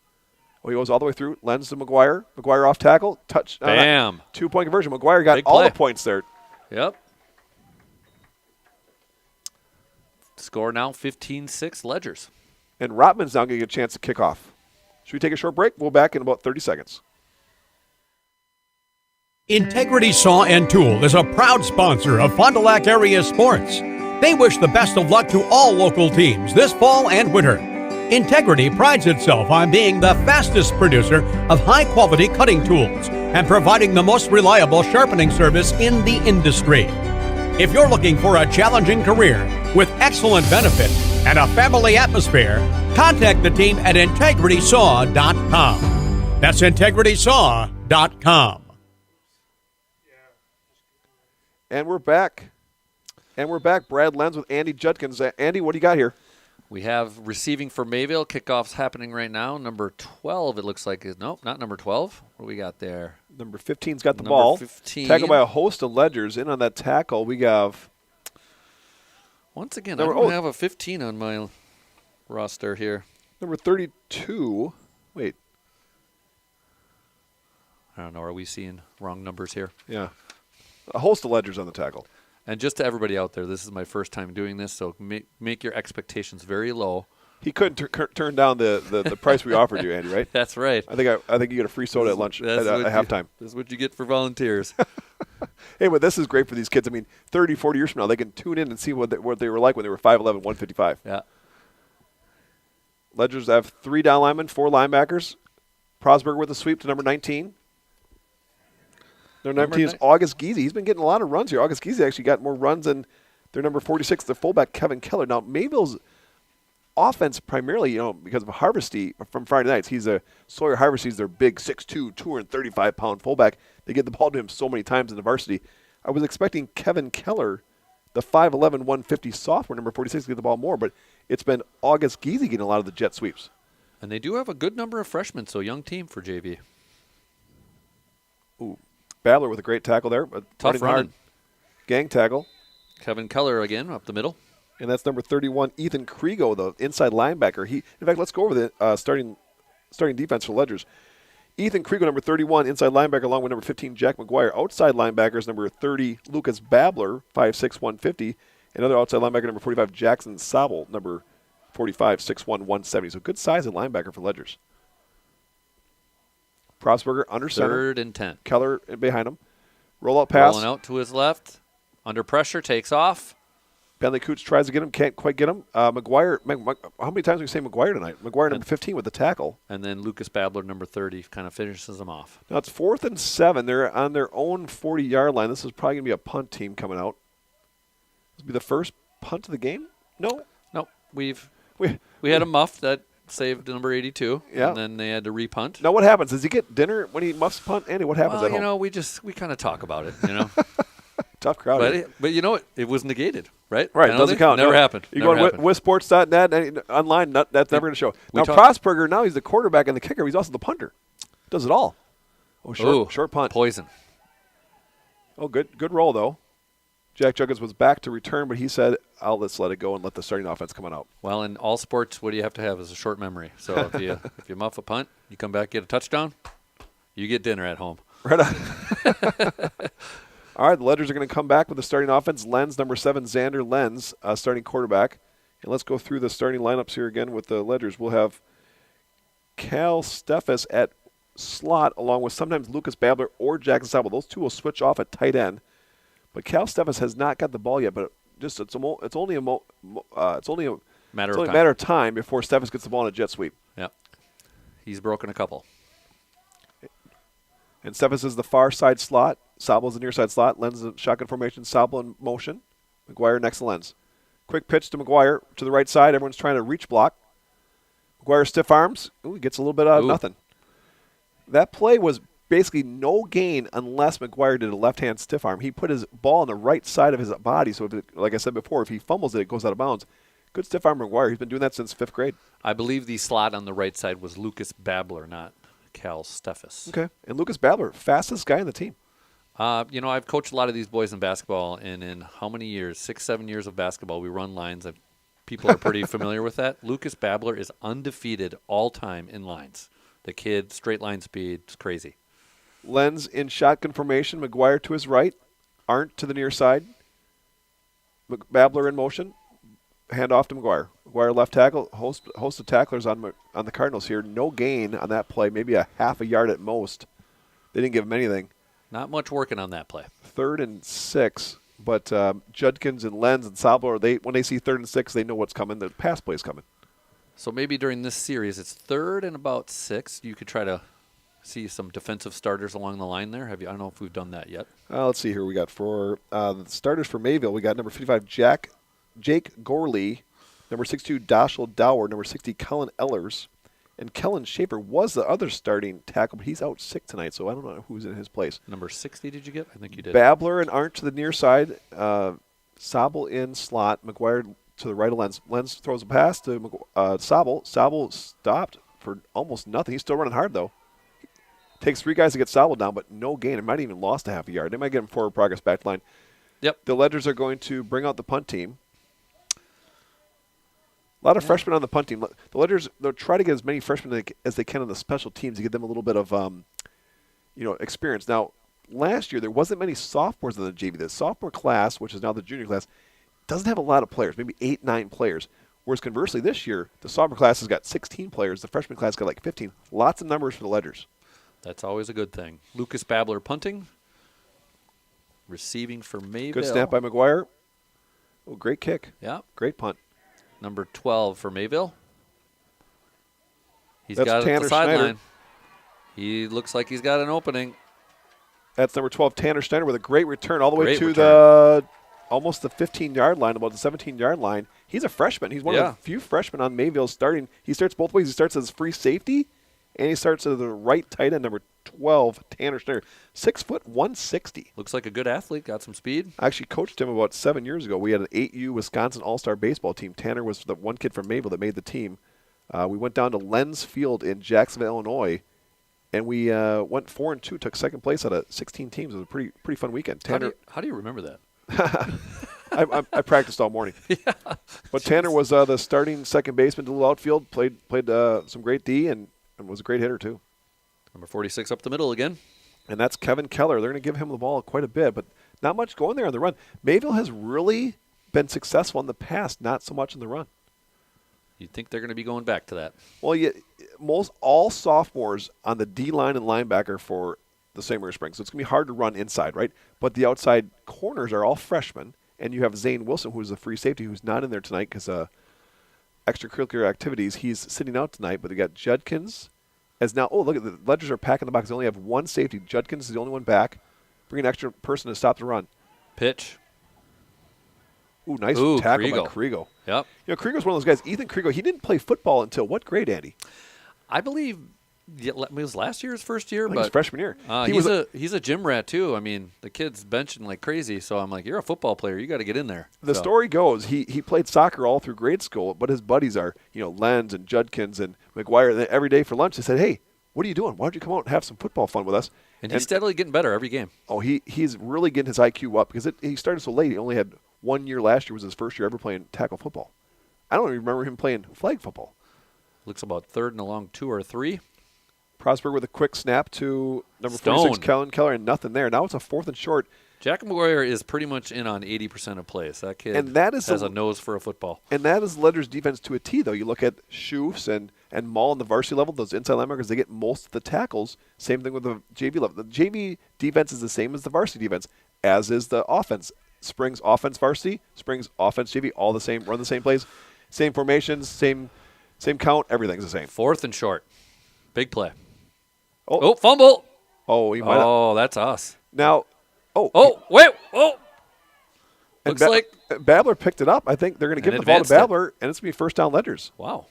He goes all the way through, lends to McGuire. McGuire off tackle, touch. Bam. 2-point conversion. McGuire got all the points there. Yep. Score now 15-6 Ledgers. And Rotman's now going to get a chance to kick off. Should we take a short break? We'll be back in about 30 seconds. Integrity Saw and Tool is a proud sponsor of Fond du Lac area sports. They wish the best of luck to all local teams this fall and winter. Integrity prides itself on being the fastest producer of high-quality cutting tools and providing the most reliable sharpening service in the industry. If you're looking for a challenging career with excellent benefits and a family atmosphere, contact the team at integritysaw.com. That's integritysaw.com. And we're back. Brad Lenz with Andy Judkins. Andy, what do you got here? We have receiving for Mayville. Kickoff's happening right now. Number 12, it looks like. Nope, not number 12. What do we got there? Number 15's got the ball. 15. Tackled by a host of Ledgers. In on that tackle, we have... Once again, I don't have a 15 on my roster here. Number 32. Wait. I don't know. Are we seeing wrong numbers here? Yeah. A host of Ledgers on the tackle. And just to everybody out there, this is my first time doing this, so make your expectations very low. He couldn't turn down the price we offered you, Andy, right? That's right. I think you get a free soda at lunch at halftime. That's what you get for volunteers. Hey, but this is great for these kids. I mean, 30, 40 years from now, they can tune in and see what they were like when they were 5'11", 155. Yeah. Ledgers have 3 down linemen, 4 linebackers. Prosberger with a sweep to number 19. Their number 19 is August Giese. He's been getting a lot of runs here. August Giese actually got more runs than their number 46, the fullback, Kevin Keller. Now, Mayville's offense primarily, because of Harvesty from Friday nights. Sawyer Harvesty's their big 6'2", 235-pound fullback. They get the ball to him so many times in the varsity. I was expecting Kevin Keller, the 5'11", 150 sophomore, number 46, to get the ball more, but it's been August Giese getting a lot of the jet sweeps. And they do have a good number of freshmen, so young team for JV. Ooh, Badler with a great tackle there. Tough running. Gang tackle. Kevin Keller again up the middle. And that's number 31, Ethan Kriego, the inside linebacker. In fact, let's go over the starting defense for Ledgers. Ethan Kriego, number 31, inside linebacker, along with number 15, Jack McGuire. Outside linebackers, number 30, Lucas Babler, 5'6", 150. Another outside linebacker, number 45, Jackson Sabel, number 45, 6'1", 170. So good size at linebacker for Ledgers. Prosberger under center. 3rd and 10. Keller behind him. Rollout pass. Rolling out to his left. Under pressure, takes off. Bentley Coots tries to get him, can't quite get him. McGuire, how many times do we say McGuire tonight? McGuire, number 15 with the tackle. And then Lucas Babler, number 30, kind of finishes him off. Now it's 4th and 7. They're on their own 40-yard line. This is probably going to be a punt team coming out. This will be the first punt of the game? No. We had a muff that saved number 82. Yeah. And then they had to repunt. Now what happens? Does he get dinner when he muffs punt? Andy, what happens at home? We kind of talk about it, Tough crowd. But you know what? It was negated, right? Right, it doesn't count. Never happened. You go to WithSports.net online, that's never going to show. Now, Prosberger, now he's the quarterback and the kicker. He's also the punter. Does it all. Short punt. Poison. Oh, good roll, though. Jack Juggins was back to return, but he said, let's let it go and let the starting offense come on out. Well, in all sports, what do you have to have is a short memory. So if you muff a punt, you come back, get a touchdown, you get dinner at home. Right on. All right, the Ledgers are going to come back with the starting offense. Lenz, number 7, Xander Lenz, starting quarterback. And let's go through the starting lineups here again with the Ledgers. We'll have Cal Steffes at slot, along with sometimes Lucas Babler or Jackson Sabel. Those two will switch off at tight end. But Cal Steffes has not got the ball yet, but it's only a matter of time before Steffes gets the ball in a jet sweep. Yeah. He's broken a couple. And Steffes is the far side slot. Sabel's the near side slot. Lenz is shotgun formation. Sabel in motion. McGuire next to Lenz. Quick pitch to McGuire to the right side. Everyone's trying to reach block. McGuire stiff arms. Ooh, he gets a little bit out of nothing. That play was basically no gain unless McGuire did a left-hand stiff arm. He put his ball on the right side of his body, so like I said before, if he fumbles it, it goes out of bounds. Good stiff arm McGuire. He's been doing that since 5th grade. I believe the slot on the right side was Lucas Babler, not Cal Steffes. Okay. And Lucas Babler, fastest guy on the team. I've coached a lot of these boys in basketball, and in how many years? 6-7 years of basketball, we run lines. People are pretty familiar with that. Lucas Babler is undefeated all time in lines. The kid, straight line speed, it's crazy. Lenz in shotgun formation. McGuire to his right. Arndt to the near side. Babler in motion. Hand off to McGuire. McGuire left tackle. Host of tacklers on the Cardinals here. No gain on that play. Maybe a half a yard at most. They didn't give him anything. Not much working on that play. 3rd and 6. But Judkins and Lenz and Sabler, when they see 3rd and 6, they know what's coming. The pass play is coming. So maybe during this series, it's 3rd and about 6. You could try to see some defensive starters along the line there. I don't know if we've done that yet. Let's see here. We got for the starters for Mayville, we got number 55, Jake Gorley, number 62, Dashel Dower, number 60, Cullen Ellers, and Kellen Schaefer was the other starting tackle, but he's out sick tonight, so I don't know who's in his place. Number 60 did you get? I think you did. Babler and Arndt to the near side, Sabel in slot, McGuire to the right of Lenz. Lenz throws a pass to Sabel. Sabel stopped for almost nothing. He's still running hard, though. Takes 3 guys to get Sabel down, but no gain. It might even lost a half a yard. They might get him forward progress back to line. Yep. The Ledgers are going to bring out the punt team. A lot of freshmen on the punt team. The Ledgers, they'll try to get as many freshmen as they can on the special teams to give them a little bit of experience. Now, last year there wasn't many sophomores in the JV. The sophomore class, which is now the junior class, doesn't have a lot of players, maybe 8, 9 players. Whereas conversely, this year, the sophomore class has got 16 players. The freshman class got like 15. Lots of numbers for the Ledgers. That's always a good thing. Lucas Babler punting. Receiving for Mayville. Good snap by McGuire. Oh, great kick. Yeah. Great punt. Number 12 for Mayville. He's That's got it at Tanner the sideline. Schneider. He looks like he's got an opening. That's number 12, Tanner Schneider, with a great return all the way Great to return. almost the 15-yard line, about the 17-yard line. He's a freshman. He's one of the few freshmen on Mayville starting. He starts both ways. He starts as free safety, and he starts as the right tight end, number 12, Tanner Schneider. 6 foot, 160. Looks like a good athlete. Got some speed. I actually coached him about 7 years ago. We had an 8U Wisconsin All-Star baseball team. Tanner was the one kid from Mayville that made the team. We went down to Lenz Field in Jacksonville, Illinois, and we went 4-2, took second place out of 16 teams. It was a pretty fun weekend. Tanner, how do you remember that? I practiced all morning. Yeah. But Tanner was the starting second baseman, did a little outfield, played some great D, and was a great hitter too. Number 46 up the middle again. And that's Kevin Keller. They're going to give him the ball quite a bit, but not much going there on the run. Mayville has really been successful in the past, not so much in the run. You'd think they're going to be going back to that. Well, most all sophomores on the D line and linebacker for the St. Mary's Springs, so it's going to be hard to run inside, right? But the outside corners are all freshmen, and you have Zane Wilson, who's a free safety, who's not in there tonight because extracurricular activities. He's sitting out tonight, but they got Judkins as now. Oh, look at the Ledgers are packing the box. They only have one safety. Judkins is the only one back. Bring an extra person to stop the run. Pitch. Ooh, nice tackle by Kriegel. Yep. You know, Kriegel's one of those guys. Ethan Kriegel, he didn't play football until what grade, Andy? I believe it was last year's first year. I think his freshman year. He's a gym rat, too. I mean, the kid's benching like crazy, so I'm like, you're a football player. You got to get in there. The story goes, he played soccer all through grade school, but his buddies are, Lenz and Judkins and McGuire. Every day for lunch, they said, hey, what are you doing? Why don't you come out and have some football fun with us? And he's steadily getting better every game. Oh, he's really getting his IQ up because he started so late. He only had 1 year last year, was his first year ever playing tackle football. I don't even remember him playing flag football. Looks about third and along 2 or 3. Prosper with a quick snap to number Stone. 46, Kellen Keller, and nothing there. Now it's a 4th and short. Jack McGuire is pretty much in on 80% of plays. That kid has a nose for a football. And that is Ledger's defense to a T, though. You look at Schufs and Mall on the varsity level, those inside linebackers, they get most of the tackles. Same thing with the JV level. The JV defense is the same as the varsity defense, as is the offense. Springs offense varsity, Springs offense JV, all the same, run the same plays, same formations, same count, everything's the same. 4th and short. Big play. Oh, fumble. Oh, he might have. That's us. Now, wait. Looks like Babler picked it up. I think they're going to give the ball to Babler, and it's going to be first down Ledgers. Wow.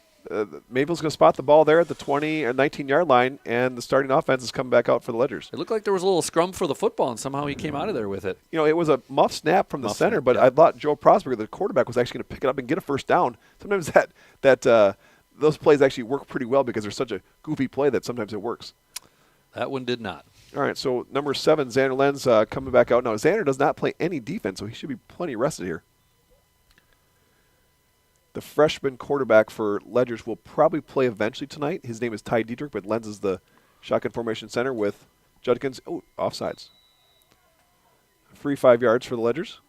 Mayville's going to spot the ball there at the 20 or 19-yard line, and the starting offense is coming back out for the Ledgers. It looked like there was a little scrum for the football, and somehow he came out of there with it. It was a muff snap from the center, but I thought Joe Prosper, the quarterback, was actually going to pick it up and get a first down. Sometimes those plays actually work pretty well because they're such a goofy play that sometimes it works. That one did not. All right, so number 7, Xander Lenz coming back out. Now, Xander does not play any defense, so he should be plenty rested here. The freshman quarterback for Ledgers will probably play eventually tonight. His name is Ty Dietrich, but Lenz is the shotgun formation center with Judkins. Oh, offsides. Free 5 yards for the Ledgers.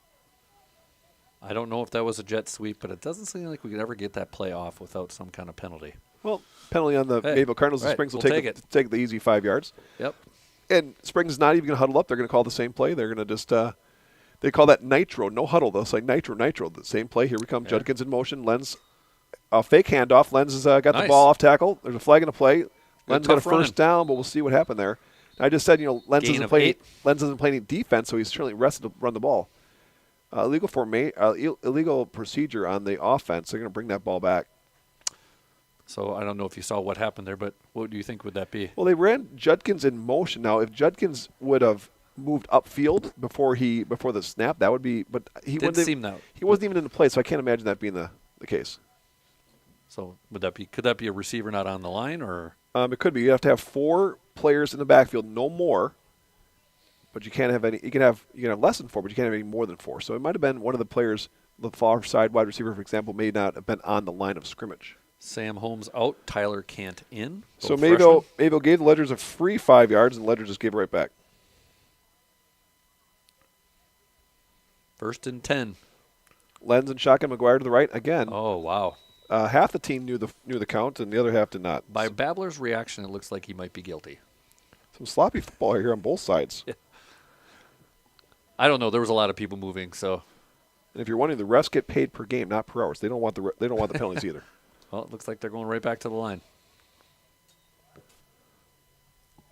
I don't know if that was a jet sweep, but it doesn't seem like we could ever get that play off without some kind of penalty. Well, penalty on the Mayville Cardinals. Right, Springs will we'll take the easy 5 yards. Yep. And Springs is not even going to huddle up. They're going to call the same play. They're going to just they call that nitro, no huddle. They'll say nitro. The same play. Here we come. Yeah. Judkins in motion. Lenz, fake handoff. Lenz has got the ball off tackle. There's a flag in the play. Lenz got a first down, but we'll see what happened there. I just said, Lenz doesn't play any defense, so he's certainly rested to run the ball. Illegal procedure on the offense. They're going to bring that ball back. So I don't know if you saw what happened there, but what do you think would that be? Well, they ran Judkins in motion. Now, if Judkins would have moved upfield before the snap, that would be. But he wasn't even in the play, so I can't imagine that being the case. So could that be a receiver not on the line, or? It could be. You have to have 4 players in the backfield, no more. But you can't have any. You can have less than 4, but you can't have any more than 4. So it might have been one of the players, the far side wide receiver, for example, may not have been on the line of scrimmage. Sam Holmes out. Tyler Kant in. So Mayville gave the Ledgers a free 5 yards, and the Ledgers just gave it right back. 1st and 10. Lenz and shotgun, McGuire to the right again. Oh, wow. Half the team knew the count, and the other half did not. By Babler's reaction, it looks like he might be guilty. Some sloppy football here on both sides. Yeah. I don't know. There was a lot of people moving, so. And if you're wondering, the refs get paid per game, not per hour. So they don't want the penalties either. Well, it looks like they're going right back to the line.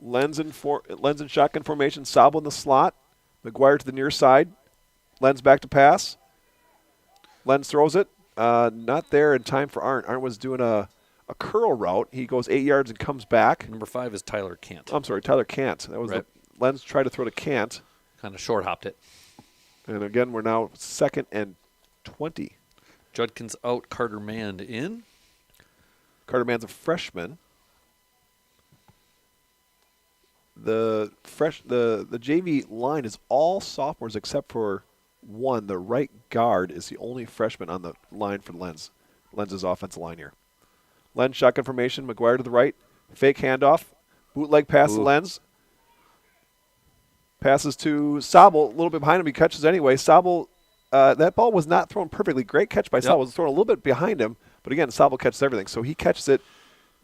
Lenz in shotgun formation. Sabo in the slot. McGuire to the near side. Lenz back to pass. Lenz throws it. Not there in time for Arndt. Arndt was doing a curl route. He goes 8 yards and comes back. Number 5 is Tyler Cant. I'm sorry, Tyler Cant. That was right. Lenz tried to throw to Cant. Kind of short hopped it. And again, we're now 2nd and 20. Judkins out. Carter Mand in. Carter Mand's a freshman. The JV line is all sophomores except for one. The right guard is the only freshman on the line for Lenz. Lenz's offensive line here. Lenz shotgun formation. McGuire to the right. Fake handoff. Bootleg pass to Lenz. Passes to Sabo. A little bit behind him. He catches anyway. Sabo, that ball was not thrown perfectly. Great catch by Sabo. It was thrown a little bit behind him. But again, Sabo catches everything. So he catches it.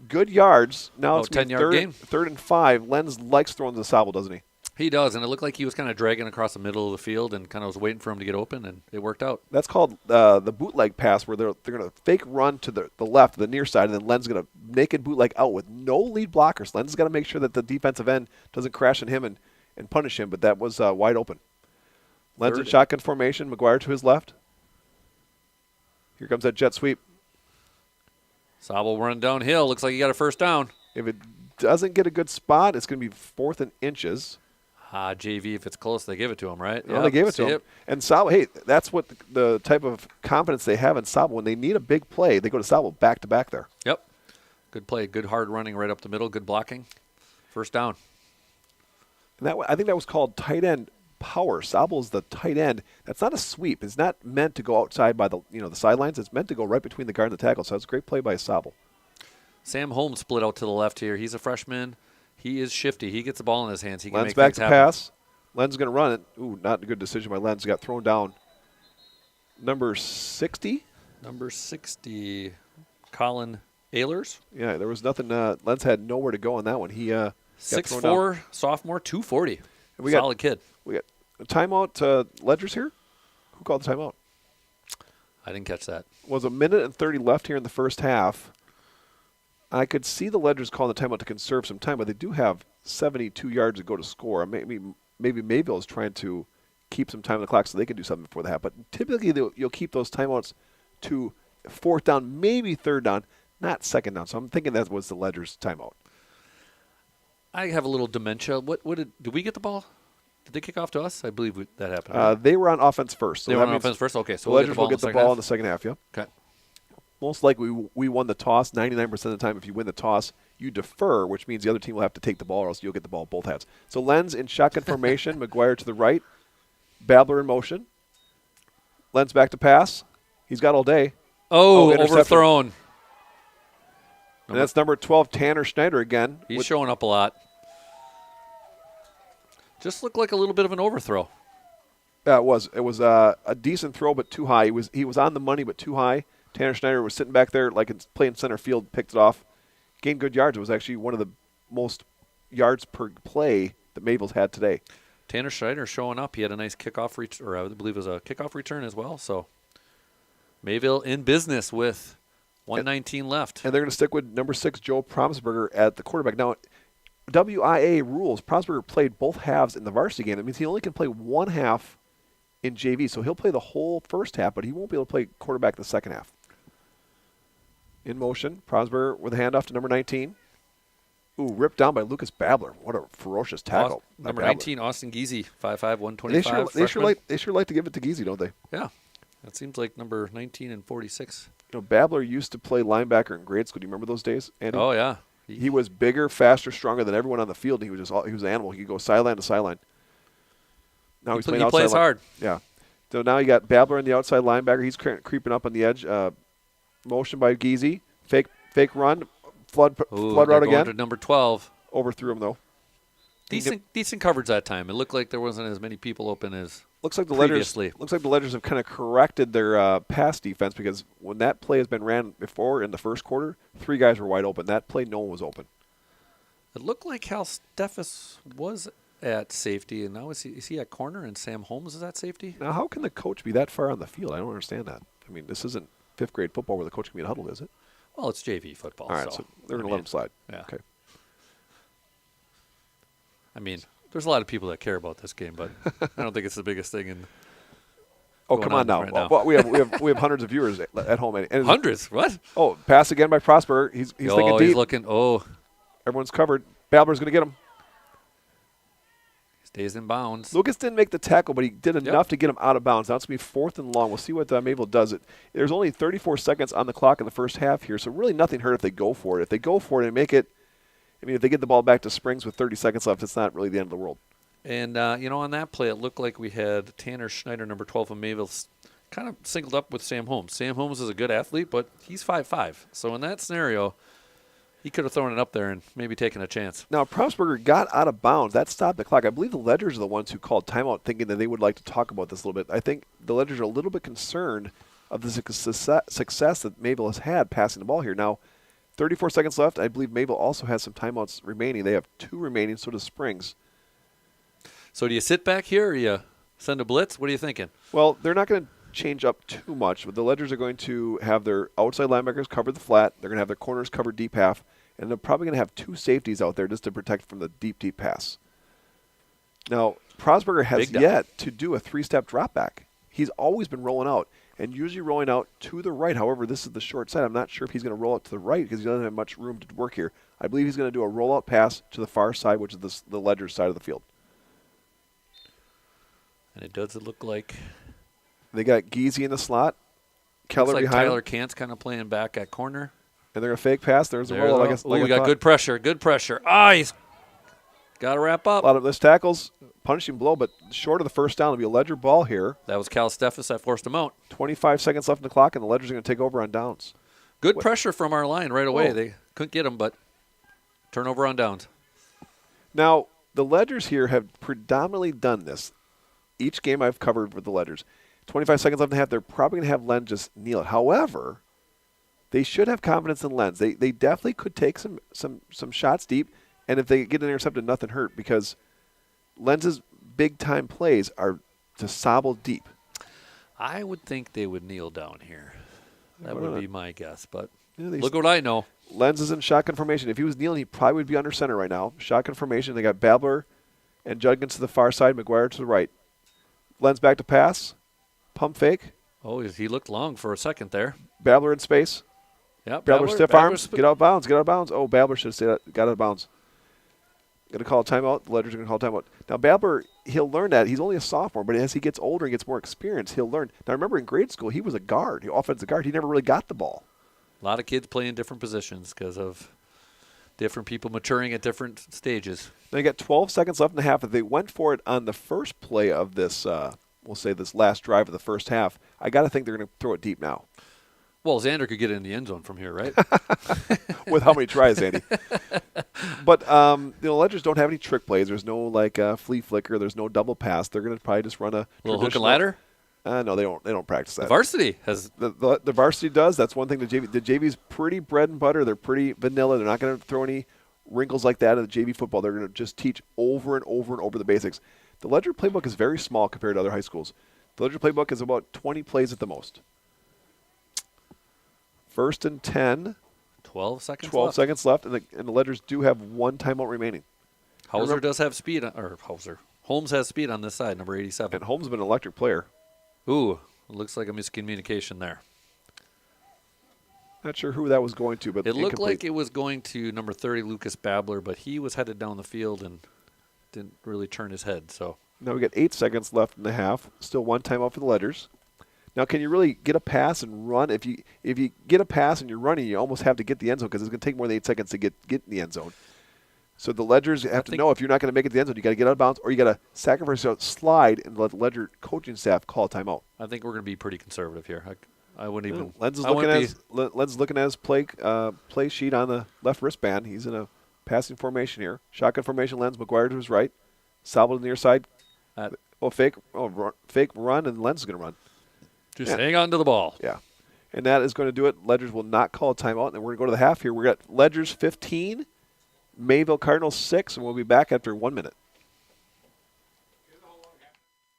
Good yards. Now it's 10-yard game. 3rd and 5. Lenz likes throwing to Sabo, doesn't he? He does, and it looked like he was kind of dragging across the middle of the field and kind of was waiting for him to get open, and it worked out. That's called the bootleg pass, where they're going to fake run to the left, the near side, and then Lenz is going to naked bootleg out with no lead blockers. Lenz has got to make sure that the defensive end doesn't crash on him and punish him, but that was wide open. Lenz in shotgun formation. McGuire to his left. Here comes that jet sweep. Sabo running downhill. Looks like he got a first down. If it doesn't get a good spot, it's going to be 4th and inches. JV, if it's close, they give it to him, right? Yeah, they gave it to him. And Sabo, hey, that's what the type of confidence they have in Sabo. When they need a big play, they go to Sabo back to back there. Yep. Good play. Good hard running right up the middle. Good blocking. First down. And I think that was called tight end power. Sabo's the tight end. That's not a sweep. It's not meant to go outside by the sidelines. It's meant to go right between the guard and the tackle. So that's a great play by Sabo. Sam Holmes split out to the left here. He's a freshman. He is shifty. He gets the ball in his hands. He can Lenz make back things to happen. pass. Lenz is going to run it. Ooh, not a good decision by Lenz. Got thrown down. Number 60? Number 60, Colin Ehlers. Yeah, there was nothing. Lenz had nowhere to go on that one. He 6'4", sophomore, 240. Solid kid. We got a timeout. Ledger's here. Who called the timeout? I didn't catch that. Was a minute and 30 left here in the first half. I could see the Ledgers calling the timeout to conserve some time, but they do have 72 yards to go to score. Maybe Mayville is trying to keep some time on the clock so they can do something before the half. But typically you'll keep those timeouts to 4th down, maybe 3rd down, not 2nd down. So I'm thinking that was the Ledgers timeout. I have a little dementia. What did we get the ball? Did they kick off to us? I believe that happened. Right? They were on offense first. So they were on offense first? Okay, so the Ledgers will get the ball in the second half, yeah. Okay. Most likely we won the toss. 99% of the time, if you win the toss, you defer, which means the other team will have to take the ball or else you'll get the ball both halves. So Lenz in shotgun formation, McGuire to the right, Babler in motion. Lenz back to pass. He's got all day. Overthrown. And that's number 12, Tanner Schneider again. He's showing up a lot. Just looked like a little bit of an overthrow. Yeah, it was. It was a decent throw, but too high. He was on the money, but too high. Tanner Schneider was sitting back there like it's playing center field, picked it off, gained good yards. It was actually one of the most yards per play that Mayville's had today. Tanner Schneider showing up. He had a nice kickoff return, or I believe it was a kickoff return as well. So Mayville in business with 1:19 left. And they're going to stick with number 6, Joe Promsberger at the quarterback. Now, WIA rules, Promsberger played both halves in the varsity game. That means he only can play one half in JV. So he'll play the whole first half, but he won't be able to play quarterback the second half. In motion, Promsberger with a handoff to number 19. Ooh, ripped down by Lucas Babler. What a ferocious tackle. Number 19, Austin Giese, 5'5", 125. They sure like to give it to Giese, don't they? Yeah. That seems like number 19 and 46. Babler used to play linebacker in grade school. Do you remember those days, Andy? Oh, yeah. He was bigger, faster, stronger than everyone on the field. He was an animal. He could go sideline to sideline. Now he's playing outside. He plays hard. Yeah. So now you got Babler in the outside linebacker. He's creeping up on the edge. Motion by Giese. Fake run. Flood route again. To number 12. Overthrew him, though. Decent coverage that time. It looked like there wasn't as many people open as Looks like the previously. Ledgers have kind of corrected their pass defense, because when that play has been ran before in the first quarter, 3 guys were wide open. That play, no one was open. It looked like Hal Steffes was at safety, and now is he at corner, and Sam Holmes is at safety? Now, how can the coach be that far on the field? I don't understand that. I mean, this isn't 5th grade football where the coach can be in a huddle, is it? Well, it's JV football. All right, so they're going to let him slide. Yeah. Okay. I mean, there's a lot of people that care about this game, but I don't think it's the biggest thing in. Oh, come on now. Right now. Well, we have hundreds of viewers at home. And Hundreds? What? Oh, pass again by Prosper. He's thinking deep. He's looking. Oh. Everyone's covered. Babler's going to get him. Stays in bounds. Lucas didn't make the tackle, but he did enough to get him out of bounds. Now it's going to be 4th and long. We'll see what Mayville does. There's only 34 seconds on the clock in the first half here, so really nothing hurt if they go for it. If they go for it and make it, I mean, if they get the ball back to Springs with 30 seconds left, it's not really the end of the world. And, on that play, it looked like we had Tanner Schneider, number 12 of Mayville, kind of singled up with Sam Holmes. Sam Holmes is a good athlete, but he's 5'5". So in that scenario, he could have thrown it up there and maybe taken a chance. Now, Prousberger got out of bounds. That stopped the clock. I believe the Ledgers are the ones who called timeout, thinking that they would like to talk about this a little bit. I think the Ledgers are a little bit concerned of the success that Mayville has had passing the ball here. Now, 34 seconds left. I believe Mayville also has some timeouts remaining. They have 2 remaining, so does Springs. So do you sit back here or you send a blitz? What are you thinking? Well, they're not going to change up too much. But the Ledgers are going to have their outside linebackers cover the flat. They're going to have their corners covered deep half. And they're probably going to have 2 safeties out there just to protect from the deep pass. Now, Prousberger has yet to do a 3-step drop back. He's always been rolling out, and usually rolling out to the right. However, this is the short side. I'm not sure if he's going to roll out to the right because he doesn't have much room to work here. I believe he's going to do a rollout pass to the far side, which is the Ledgers side of the field. And it does look like they got Geezy in the slot. Keller looks like behind Tyler him. Kant's kind of playing back at corner. And they're going to fake pass. There's a roll. We got good pressure. Good pressure. He's got to wrap up. A lot of those tackles, punishing blow, but short of the first down. It'll be a Ledger ball here. That was Cal Steffes that forced him out. 25 seconds left in the clock, and the Ledgers are going to take over on downs. Good pressure from our line right away. They couldn't get him, but turnover on downs. Now, the Ledgers here have predominantly done this. Each game I've covered with the Ledgers. 25 seconds left in the half. They're probably going to have Len just kneel it. However, they should have confidence in Lenz. They definitely could take some shots deep, and if they get intercepted, nothing hurt, because Lenz's big-time plays are to sobble deep. I would think they would kneel down here. That would be my guess, but yeah, look what I know. Lenz is in shotgun formation. If he was kneeling, he probably would be under center right now. Shotgun formation. They got Babler and Judkins to the far side, McGuire to the right. Lenz back to pass. Pump fake. Oh, he looked long for a second there. Babler in space. Yeah, Babler stiff arms. Get out of bounds. Get out of bounds. Oh, Babler should have got out of bounds. Going to call a timeout. The Ledgers are going to call a timeout. Now, Babler, he'll learn that. He's only a sophomore, but as he gets older and gets more experience, he'll learn. Now, remember in grade school, he was a guard, offensive guard. He never really got the ball. A lot of kids playing different positions because of different people maturing at different stages. Now, you got 12 seconds left in the half. If they went for it on the first play of this, we'll say this last drive of the first half, I got to think they're going to throw it deep now. Well, Xander could get in the end zone from here, right? With how many tries, Andy? But the Ledgers don't have any trick plays. There's no flea flicker. There's no double pass. They're going to probably just run a little hook and ladder. No, they don't practice that. The varsity has the varsity does. That's one thing. The JV's pretty bread and butter. They're pretty vanilla. They're not going to throw any wrinkles like that in the JV football. They're going to just teach over and over and over the basics. The Ledger playbook is very small compared to other high schools. The Ledger playbook is about 20 plays at the most. 1st and 10. 12 seconds 12 left. seconds left, and the Ledgers do have one timeout remaining. Hauser does have speed, Holmes has speed on this side, number 87. And Holmes has been an electric player. Ooh, it looks like a miscommunication there. Not sure who that was going to, but it looked like it was going to number 30, Lucas Babler, but he was headed down the field and didn't really turn his head. So now we got 8 seconds left in the half. Still one timeout for the Ledgers. Now, can you really get a pass and run? If you get a pass and you're running, you almost have to get the end zone because it's going to take more than 8 seconds to get in the end zone. So the Ledgers have to know if you're not going to make it to the end zone, you got to get out of bounds or you got to sacrifice yourself, slide, and let the Ledger coaching staff call a timeout. I think we're going to be pretty conservative here. I wouldn't even. Lenz is looking at his play sheet on the left wristband. He's in a passing formation here. Shotgun formation. Lenz, McGuire to his right. Salvo to the near side. fake run, and Lenz is going to run. Just hang on to the ball. Yeah. And that is going to do it. Ledgers will not call a timeout, and we're going to go to the half here. We're at Ledgers 15, Mayville Cardinals 6, and we'll be back after 1 minute.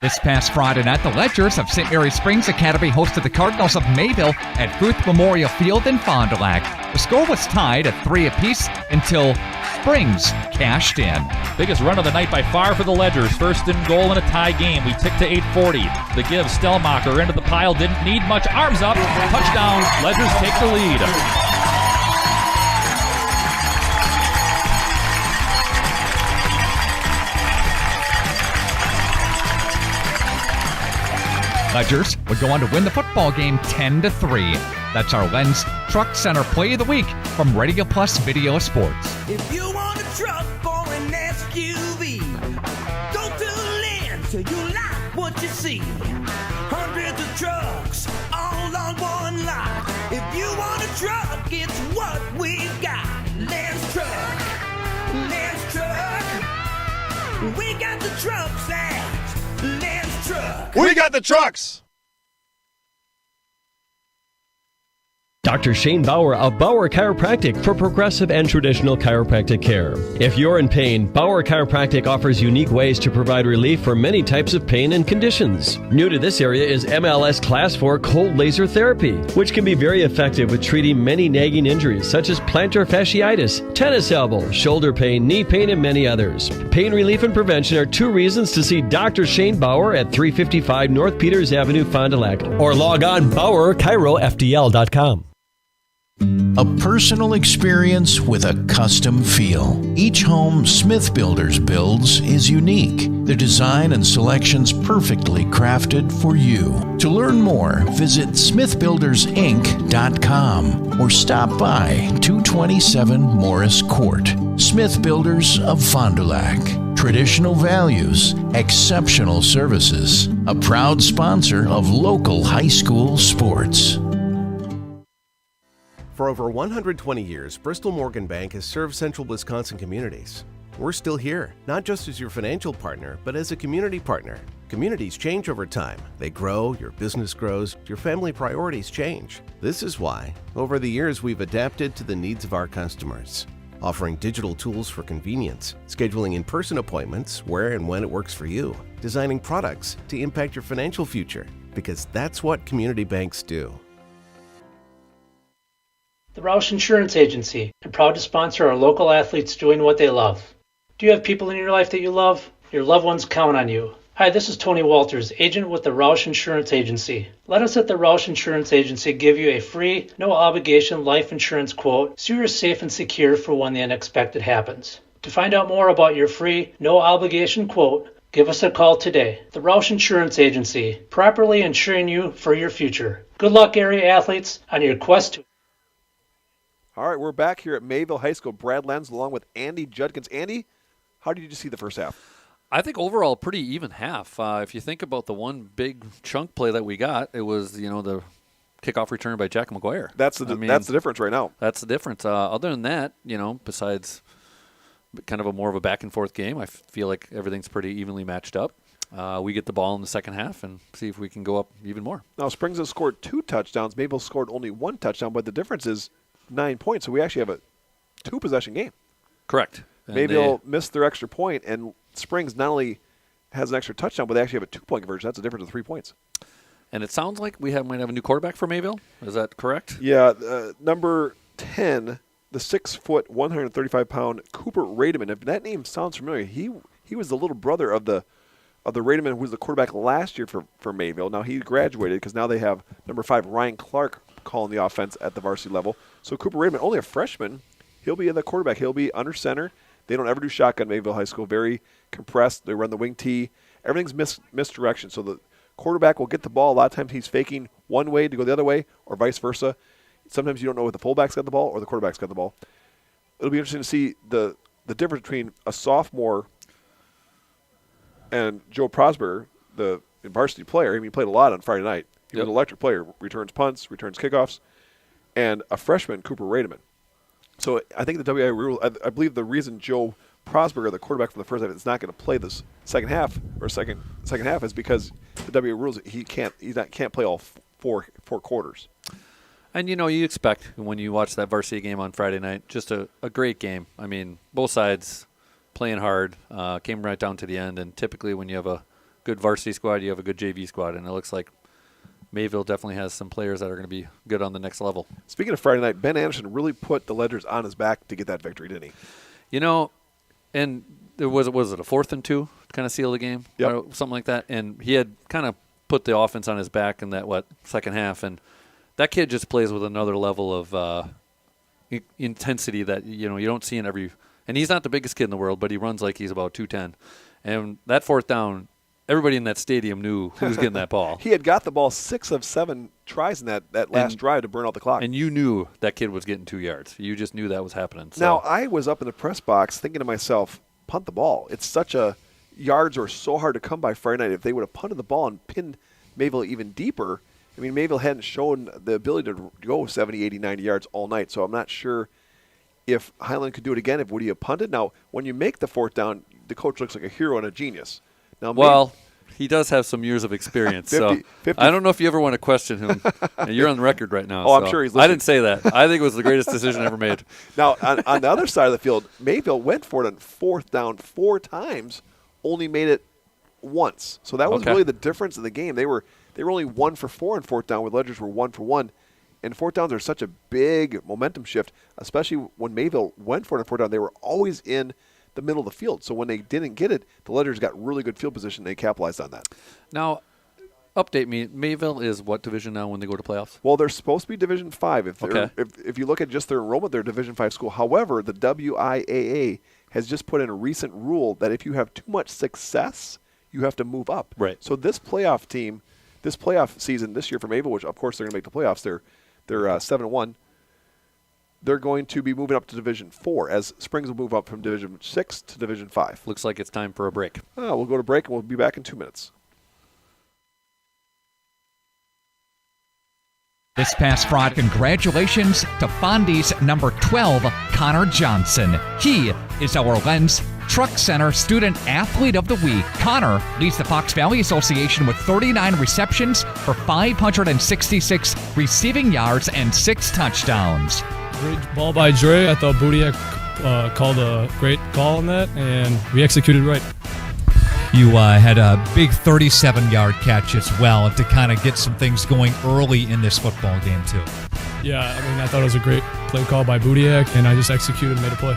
This past Friday night, the Ledgers of St. Mary Springs Academy hosted the Cardinals of Mayville at Fruth Memorial Field in Fond du Lac. The score was tied at 3 apiece until Springs cashed in. Biggest run of the night by far for the Ledgers. First and goal in a tie game. We tick to 8:40. The give, Stellmacher into the pile. Didn't need much. Arms up. Touchdown. Ledgers take the lead. Ledgers would go on to win the football game 10-3. That's our Lens Truck Center Play of the Week from Radio Plus Video Sports. If you want a truck or an SUV, go to Lens till you like what you see. Hundreds of trucks all on one lot. If you want a truck, it's what we've got. Lens Truck. We got the trucks at Lens Truck. We got the trucks. Dr. Shane Bauer of Bauer Chiropractic for progressive and traditional chiropractic care. If you're in pain, Bauer Chiropractic offers unique ways to provide relief for many types of pain and conditions. New to this area is MLS Class 4 cold laser therapy, which can be very effective with treating many nagging injuries such as plantar fasciitis, tennis elbow, shoulder pain, knee pain, and many others. Pain relief and prevention are 2 reasons to see Dr. Shane Bauer at 355 North Peters Avenue, Fond du Lac, or log on BauerChiroFDL.com. A personal experience with a custom feel. Each home Smith Builders builds is unique. The design and selections perfectly crafted for you. To learn more, visit smithbuildersinc.com or stop by 227 Morris Court. Smith Builders of Fond du Lac. Traditional values, exceptional services. A proud sponsor of local high school sports. For over 120 years, Bristol Morgan Bank has served central Wisconsin communities. We're still here, not just as your financial partner, but as a community partner. Communities change over time. They grow, your business grows, your family priorities change. This is why, over the years, we've adapted to the needs of our customers, offering digital tools for convenience, scheduling in-person appointments where and when it works for you, designing products to impact your financial future, because that's what community banks do. The Roush Insurance Agency, and proud to sponsor our local athletes doing what they love. Do you have people in your life that you love? Your loved ones count on you. Hi, this is Tony Walters, agent with the Roush Insurance Agency. Let us at the Roush Insurance Agency give you a free, no-obligation life insurance quote so you're safe and secure for when the unexpected happens. To find out more about your free, no-obligation quote, give us a call today. The Roush Insurance Agency, properly insuring you for your future. Good luck, area athletes, on your quest to... All right, we're back here at Mayville High School. Brad Lenz along with Andy Judkins. Andy, how did you see the first half? I think overall pretty even half. If you think about the one big chunk play that we got, it was the kickoff return by Jack McGuire. That's the difference right now. That's the difference. Other than that, besides kind of a more of a back and forth game, I feel like everything's pretty evenly matched up. We get the ball in the second half and see if we can go up even more. Now Springs has scored 2 touchdowns. Mayville scored only 1 touchdown, but the difference is 9 points, so we actually have a 2-possession game. Correct. And Mayville missed their extra point, and Springs not only has an extra touchdown, but they actually have a 2-point conversion. That's a difference of 3 points. And it sounds like we might have a new quarterback for Mayville. Is that correct? Yeah, number 10, the 6-foot, 135-pound Cooper Rademan. If that name sounds familiar, he was the little brother of the Rademan who was the quarterback last year for Mayville. Now he graduated because now they have number 5 Ryan Clark calling the offense at the varsity level. So Cooper Rademan, only a freshman, he'll be the quarterback. He'll be under center. They don't ever do shotgun at Mayville High School. Very compressed. They run the wing tee. Everything's misdirection. So the quarterback will get the ball. A lot of times he's faking one way to go the other way or vice versa. Sometimes you don't know if the fullback's got the ball or the quarterback's got the ball. It'll be interesting to see the difference between a sophomore and Joe Prosper, the varsity player. I mean, he played a lot on Friday night. He was an electric player, returns punts, returns kickoffs, and a freshman, Cooper Rademan. So I think the WIA rule, I believe the reason Joe Prosberger, the quarterback from the first half, is not going to play this second half is because the W rules he can't play all four quarters. And, you expect when you watch that varsity game on Friday night, just a great game. I mean, both sides playing hard, came right down to the end. And typically when you have a good varsity squad, you have a good JV squad. And it looks like Mayville definitely has some players that are going to be good on the next level. Speaking of Friday night, Ben Anderson really put the Ledgers on his back to get that victory, didn't he? And was it a 4th and 2 to kind of seal the game? Yep. Or something like that. And he had kind of put the offense on his back in that, second half. And that kid just plays with another level of intensity that, you don't see in every – and he's not the biggest kid in the world, but he runs like he's about 210. And that 4th down, everybody in that stadium knew who was getting that ball. He had got the ball 6 of 7 tries in that last drive to burn out the clock. And you knew that kid was getting 2 yards. You just knew that was happening. So. Now, I was up in the press box thinking to myself, punt the ball. It's such a – yards are so hard to come by Friday night. If they would have punted the ball and pinned Mayville even deeper – I mean, Mayville hadn't shown the ability to go 70, 80, 90 yards all night, so I'm not sure if Highland could do it again. Would he have punted? Now, when you make the 4th down, the coach looks like a hero and a genius. Now, he does have some years of experience, 50. I don't know if you ever want to question him. You're on the record right now. I'm sure he's listening. I didn't say that. I think it was the greatest decision ever made. Now, on the other side of the field, Mayville went for it on 4th down 4 times, only made it once. So that was really the difference in the game. They were only 1 for 4 on 4th down, where Ledgers were 1 for 1. And 4th downs are such a big momentum shift, especially when Mayville went for it on 4th down. They were always in the middle of the field. So when they didn't get it, the Ledgers got really good field position. They capitalized on that. Now, update me. Mayville is what division now when they go to playoffs? Well, they're supposed to be Division 5. If you look at just their enrollment, they're a Division 5 school. However, the WIAA has just put in a recent rule that if you have too much success, you have to move up. Right. So this playoff season this year for Mayville, which of course they're going to make the playoffs, they're 7-1. They're going to be moving up to Division 4 as Springs will move up from Division 6 to Division 5. Looks like it's time for a break. We'll go to break and we'll be back in 2 minutes. This past fraud, congratulations to Fondy's number 12, Connor Johnson. He is our Lens Truck Center Student Athlete of the Week. Connor leads the Fox Valley Association with 39 receptions for 566 receiving yards and 6 touchdowns. Great ball by Dre. I thought Budiak called a great call on that, and we executed right. You had a big 37-yard catch as well to kind of get some things going early in this football game, too. Yeah, I thought it was a great play call by Budiak, and I just executed and made a play.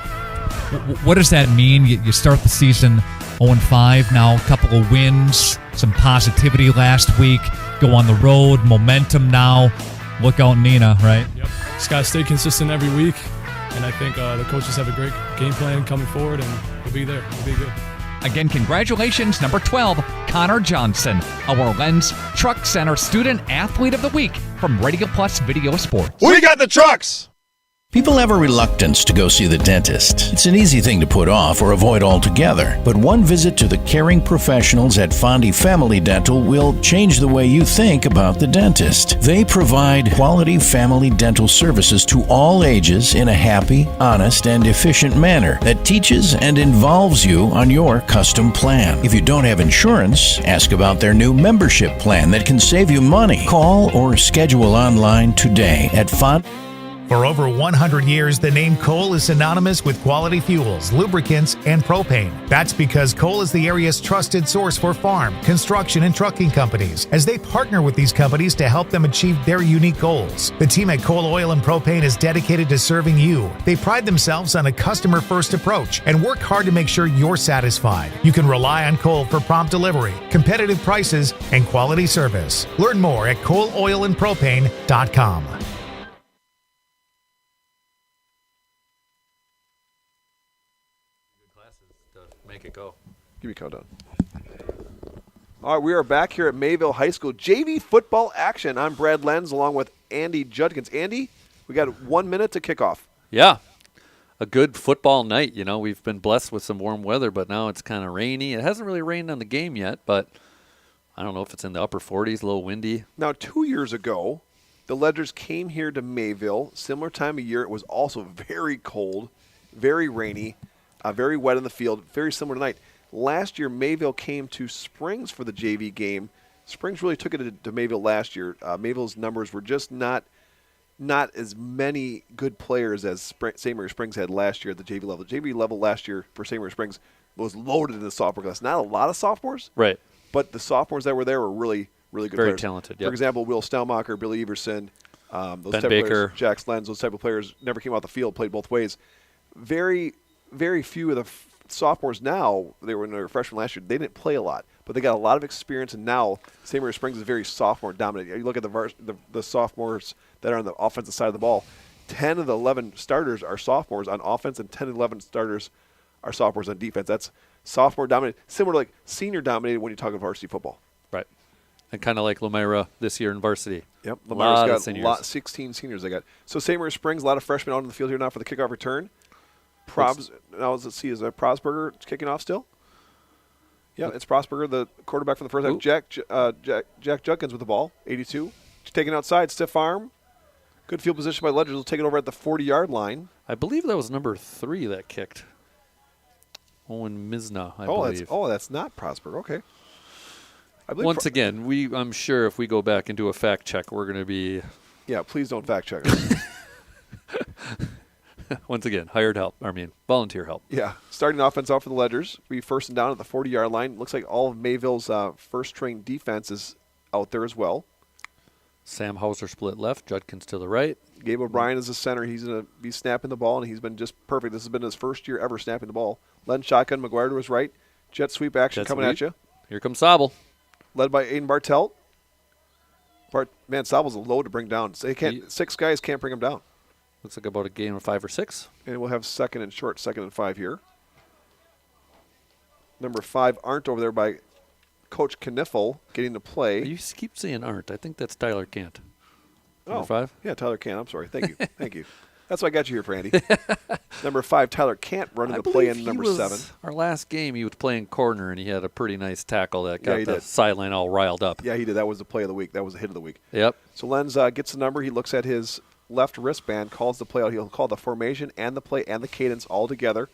What does that mean? You start the season 0-5, now a couple of wins, some positivity last week, go on the road, momentum now. Look out Nina, right? Yep. Just got to stay consistent every week, and I think the coaches have a great game plan coming forward, and we'll be there. We'll be good. Again, congratulations, number 12, Connor Johnson, our Lens Truck Center Student Athlete of the Week from Radio Plus Video Sports. We got the trucks! People have a reluctance to go see the dentist. It's an easy thing to put off or avoid altogether. But one visit to the caring professionals at Fondy Family Dental will change the way you think about the dentist. They provide quality family dental services to all ages in a happy, honest, and efficient manner that teaches and involves you on your custom plan. If you don't have insurance, ask about their new membership plan that can save you money. Call or schedule online today at Fondy. For over 100 years, the name Cole is synonymous with quality fuels, lubricants, and propane. That's because Cole is the area's trusted source for farm, construction, and trucking companies, as they partner with these companies to help them achieve their unique goals. The team at Cole Oil and Propane is dedicated to serving you. They pride themselves on a customer-first approach and work hard to make sure you're satisfied. You can rely on Cole for prompt delivery, competitive prices, and quality service. Learn more at ColeOilAndPropane.com. Make it go. Give me a countdown. All right, we are back here at Mayville High School. JV football action. I'm Brad Lenz along with Andy Judkins. Andy, we got 1 minute to kick off. Yeah, a good football night. You know, we've been blessed with some warm weather, but now it's kind of rainy. It hasn't really rained on the game yet, but I don't know if it's in the upper 40s, a little windy. Now, 2 years ago, the Ledgers came here to Mayville. Similar time of year. It was also very cold, very rainy. Very wet in the field, very similar tonight. Last year, Mayville came to Springs for the JV game. Springs really took it to Mayville last year. Mayville's numbers were just not as many good players as St. Mary Springs had last year at the JV level. The JV level last year for St. Mary Springs was loaded in the sophomore class. Not a lot of sophomores, right? But the sophomores that were there were really, really good Very players. talented, For yep. example, Will Stelmacher, Billy Everson, those Ben type of Baker. players, Jax Lenz, those type of players never came out the field, played both ways. Very, very few of the sophomores now, they were freshmen last year, they didn't play a lot, but they got a lot of experience, and now St. Mary Springs is very sophomore dominant. You look at the sophomores that are on the offensive side of the ball, 10 of the 11 starters are sophomores on offense, and 10 of the 11 starters are sophomores on defense. That's sophomore dominated, similar to like senior dominated when you talk about varsity football. Right. And kind of like Lamira this year in varsity. Yep. Lamira's got 16 seniors they got. So St. Mary Springs, a lot of freshmen out on the field here now for the kickoff return. Now let's see, is that Prosberger kicking off still? Yeah, it's Prosberger, the quarterback for the first half. Jack Judkins with the ball, 82. Taken outside, stiff arm. Good field position by Ledgers. Will take it over at the 40-yard line. I believe that was number 3 that kicked. Owen Misna, I believe. That's not Prosper. Okay. I believe Once again, I'm sure if we go back and do a fact check, we're going to be. Yeah, please don't fact check us. Once again, volunteer help. Yeah, starting offense out for the Ledgers. We first and down at the 40-yard line. Looks like all of Mayville's first-string defense is out there as well. Sam Hauser split left, Judkins to the right. Gabe O'Brien is the center. He's going to be snapping the ball, and he's been just perfect. This has been his first year ever snapping the ball. Led shotgun, McGuire to his right. Jet sweep action coming at you. Here comes Sobel. Led by Aiden Bartelt. Sobel's a load to bring down. So 6 guys can't bring him down. Looks like about a game of 5 or 6. And we'll have second and 5 here. Number 5, Arndt over there by Coach Kniffel getting to play. You keep saying Arndt. I think that's Tyler Cant. Number 5? Yeah, Tyler Cant. I'm sorry. Thank you. Thank you. That's why I got you here, Randy. Number 5, Tyler Cant running the play in number 7. Our last game, he was playing corner, and he had a pretty nice tackle that got the sideline all riled up. Yeah, he did. That was the play of the week. That was the hit of the week. Yep. So Lenz gets the number. He looks at his left wristband, calls the play out. He'll call the formation and the play and the cadence all together.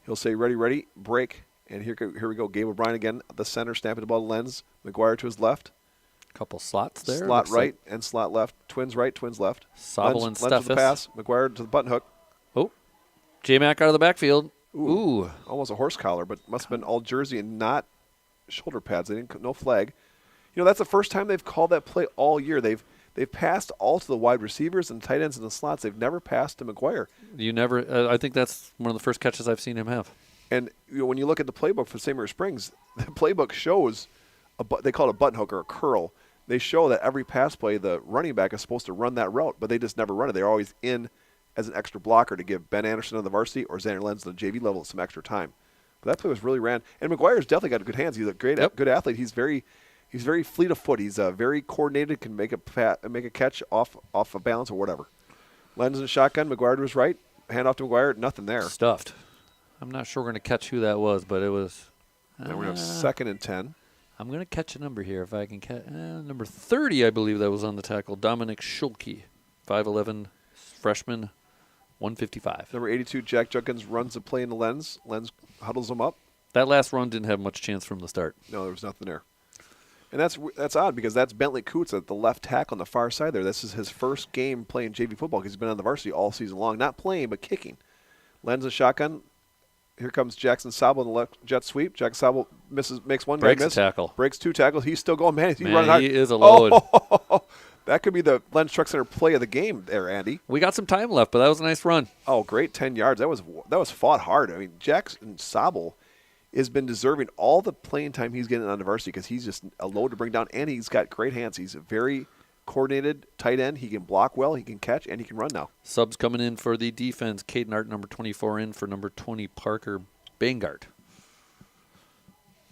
He'll say, ready, break. And here we go. Gabe O'Brien again, the center, snapping the ball to Lenz. McGuire to his left. Couple slots there. Slot right and slot left. Twins right, twins left. Sobel and Lenz to the pass. McGuire to the button hook. Oh. J-Mac out of the backfield. Ooh. Almost a horse collar, but must have been all jersey and not shoulder pads. No flag. That's the first time they've called that play all year. They've passed all to the wide receivers and tight ends in the slots. They've never passed to McGuire. I think that's one of the first catches I've seen him have. And when you look at the playbook for St. Mary Springs, the playbook shows they call it a button hook or a curl. They show that every pass play, the running back is supposed to run that route, but they just never run it. They're always in as an extra blocker to give Ben Anderson on the varsity or Xander Lenz on the JV level some extra time. But that play was really ran. And McGuire's definitely got good hands. He's a good athlete. He's very fleet of foot. He's very coordinated, can make a catch off a balance or whatever. Lenz in shotgun, McGuire to his right. Hand off to McGuire, nothing there. Stuffed. I'm not sure we're going to catch who that was, but it was. And we're going to have 2nd and 10. I'm going to catch a number here if I can catch. Number 30, I believe that was on the tackle. Dominic Schulke, 5'11", freshman, 155. Number 82, Jack Judkins runs the play in the Lenz. Lenz huddles him up. That last run didn't have much chance from the start. No, there was nothing there. And that's odd because that's Bentley Coots at the left tackle on the far side there. This is his first game playing JV football because he's been on the varsity all season long. Not playing, but kicking. Lenz a shotgun. Here comes Jackson Sobel in the left jet sweep. Jackson Sobel makes one guy miss. Tackle. Breaks 2 tackles. He's still going. Man, running hard. He is a load. That could be the Lenz Truck Center play of the game there, Andy. We got some time left, but that was a nice run. Oh, great 10 yards. That was fought hard. I mean, Jackson Sobel has been deserving all the playing time he's getting on the varsity because he's just a load to bring down, and he's got great hands. He's a very coordinated tight end. He can block well, he can catch, and he can run now. Subs coming in for the defense. Caden Art, number 24, in for number 20, Parker Bangart.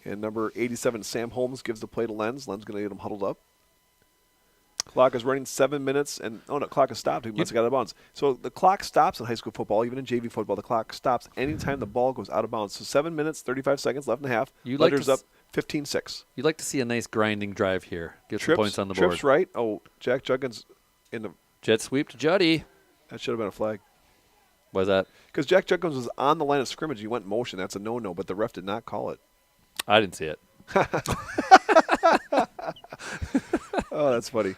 And number 87, Sam Holmes, gives the play to Lenz. Lenz going to get him huddled up. Clock is running 7 minutes, and clock has stopped. He must have got out of bounds. So the clock stops in high school football, even in JV football. The clock stops anytime the ball goes out of bounds. So 7 minutes, 35 seconds left and a half. Ledger's up 15-6. You'd like to see a nice grinding drive here. Get some points on the board. Trips right. Oh, Jack Juggins in the jet sweep to Juddy. That should have been a flag. Why is that? Because Jack Jenkins was on the line of scrimmage. He went in motion. That's a no-no, but the ref did not call it. I didn't see it. Oh, that's funny.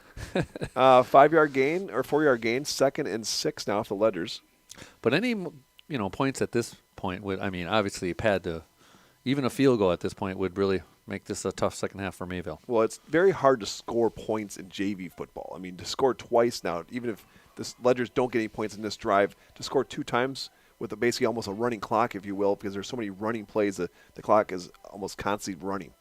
5-yard gain or 4-yard gain, 2nd and 6 now off the Ledgers. But any points at this point would, obviously you had to, even a field goal at this point would really make this a tough second half for Mayville. Well, it's very hard to score points in JV football. I mean, to score twice now, even if the Ledgers don't get any points in this drive, to score 2 times with basically almost a running clock, if you will, because there's so many running plays that the clock is almost constantly running.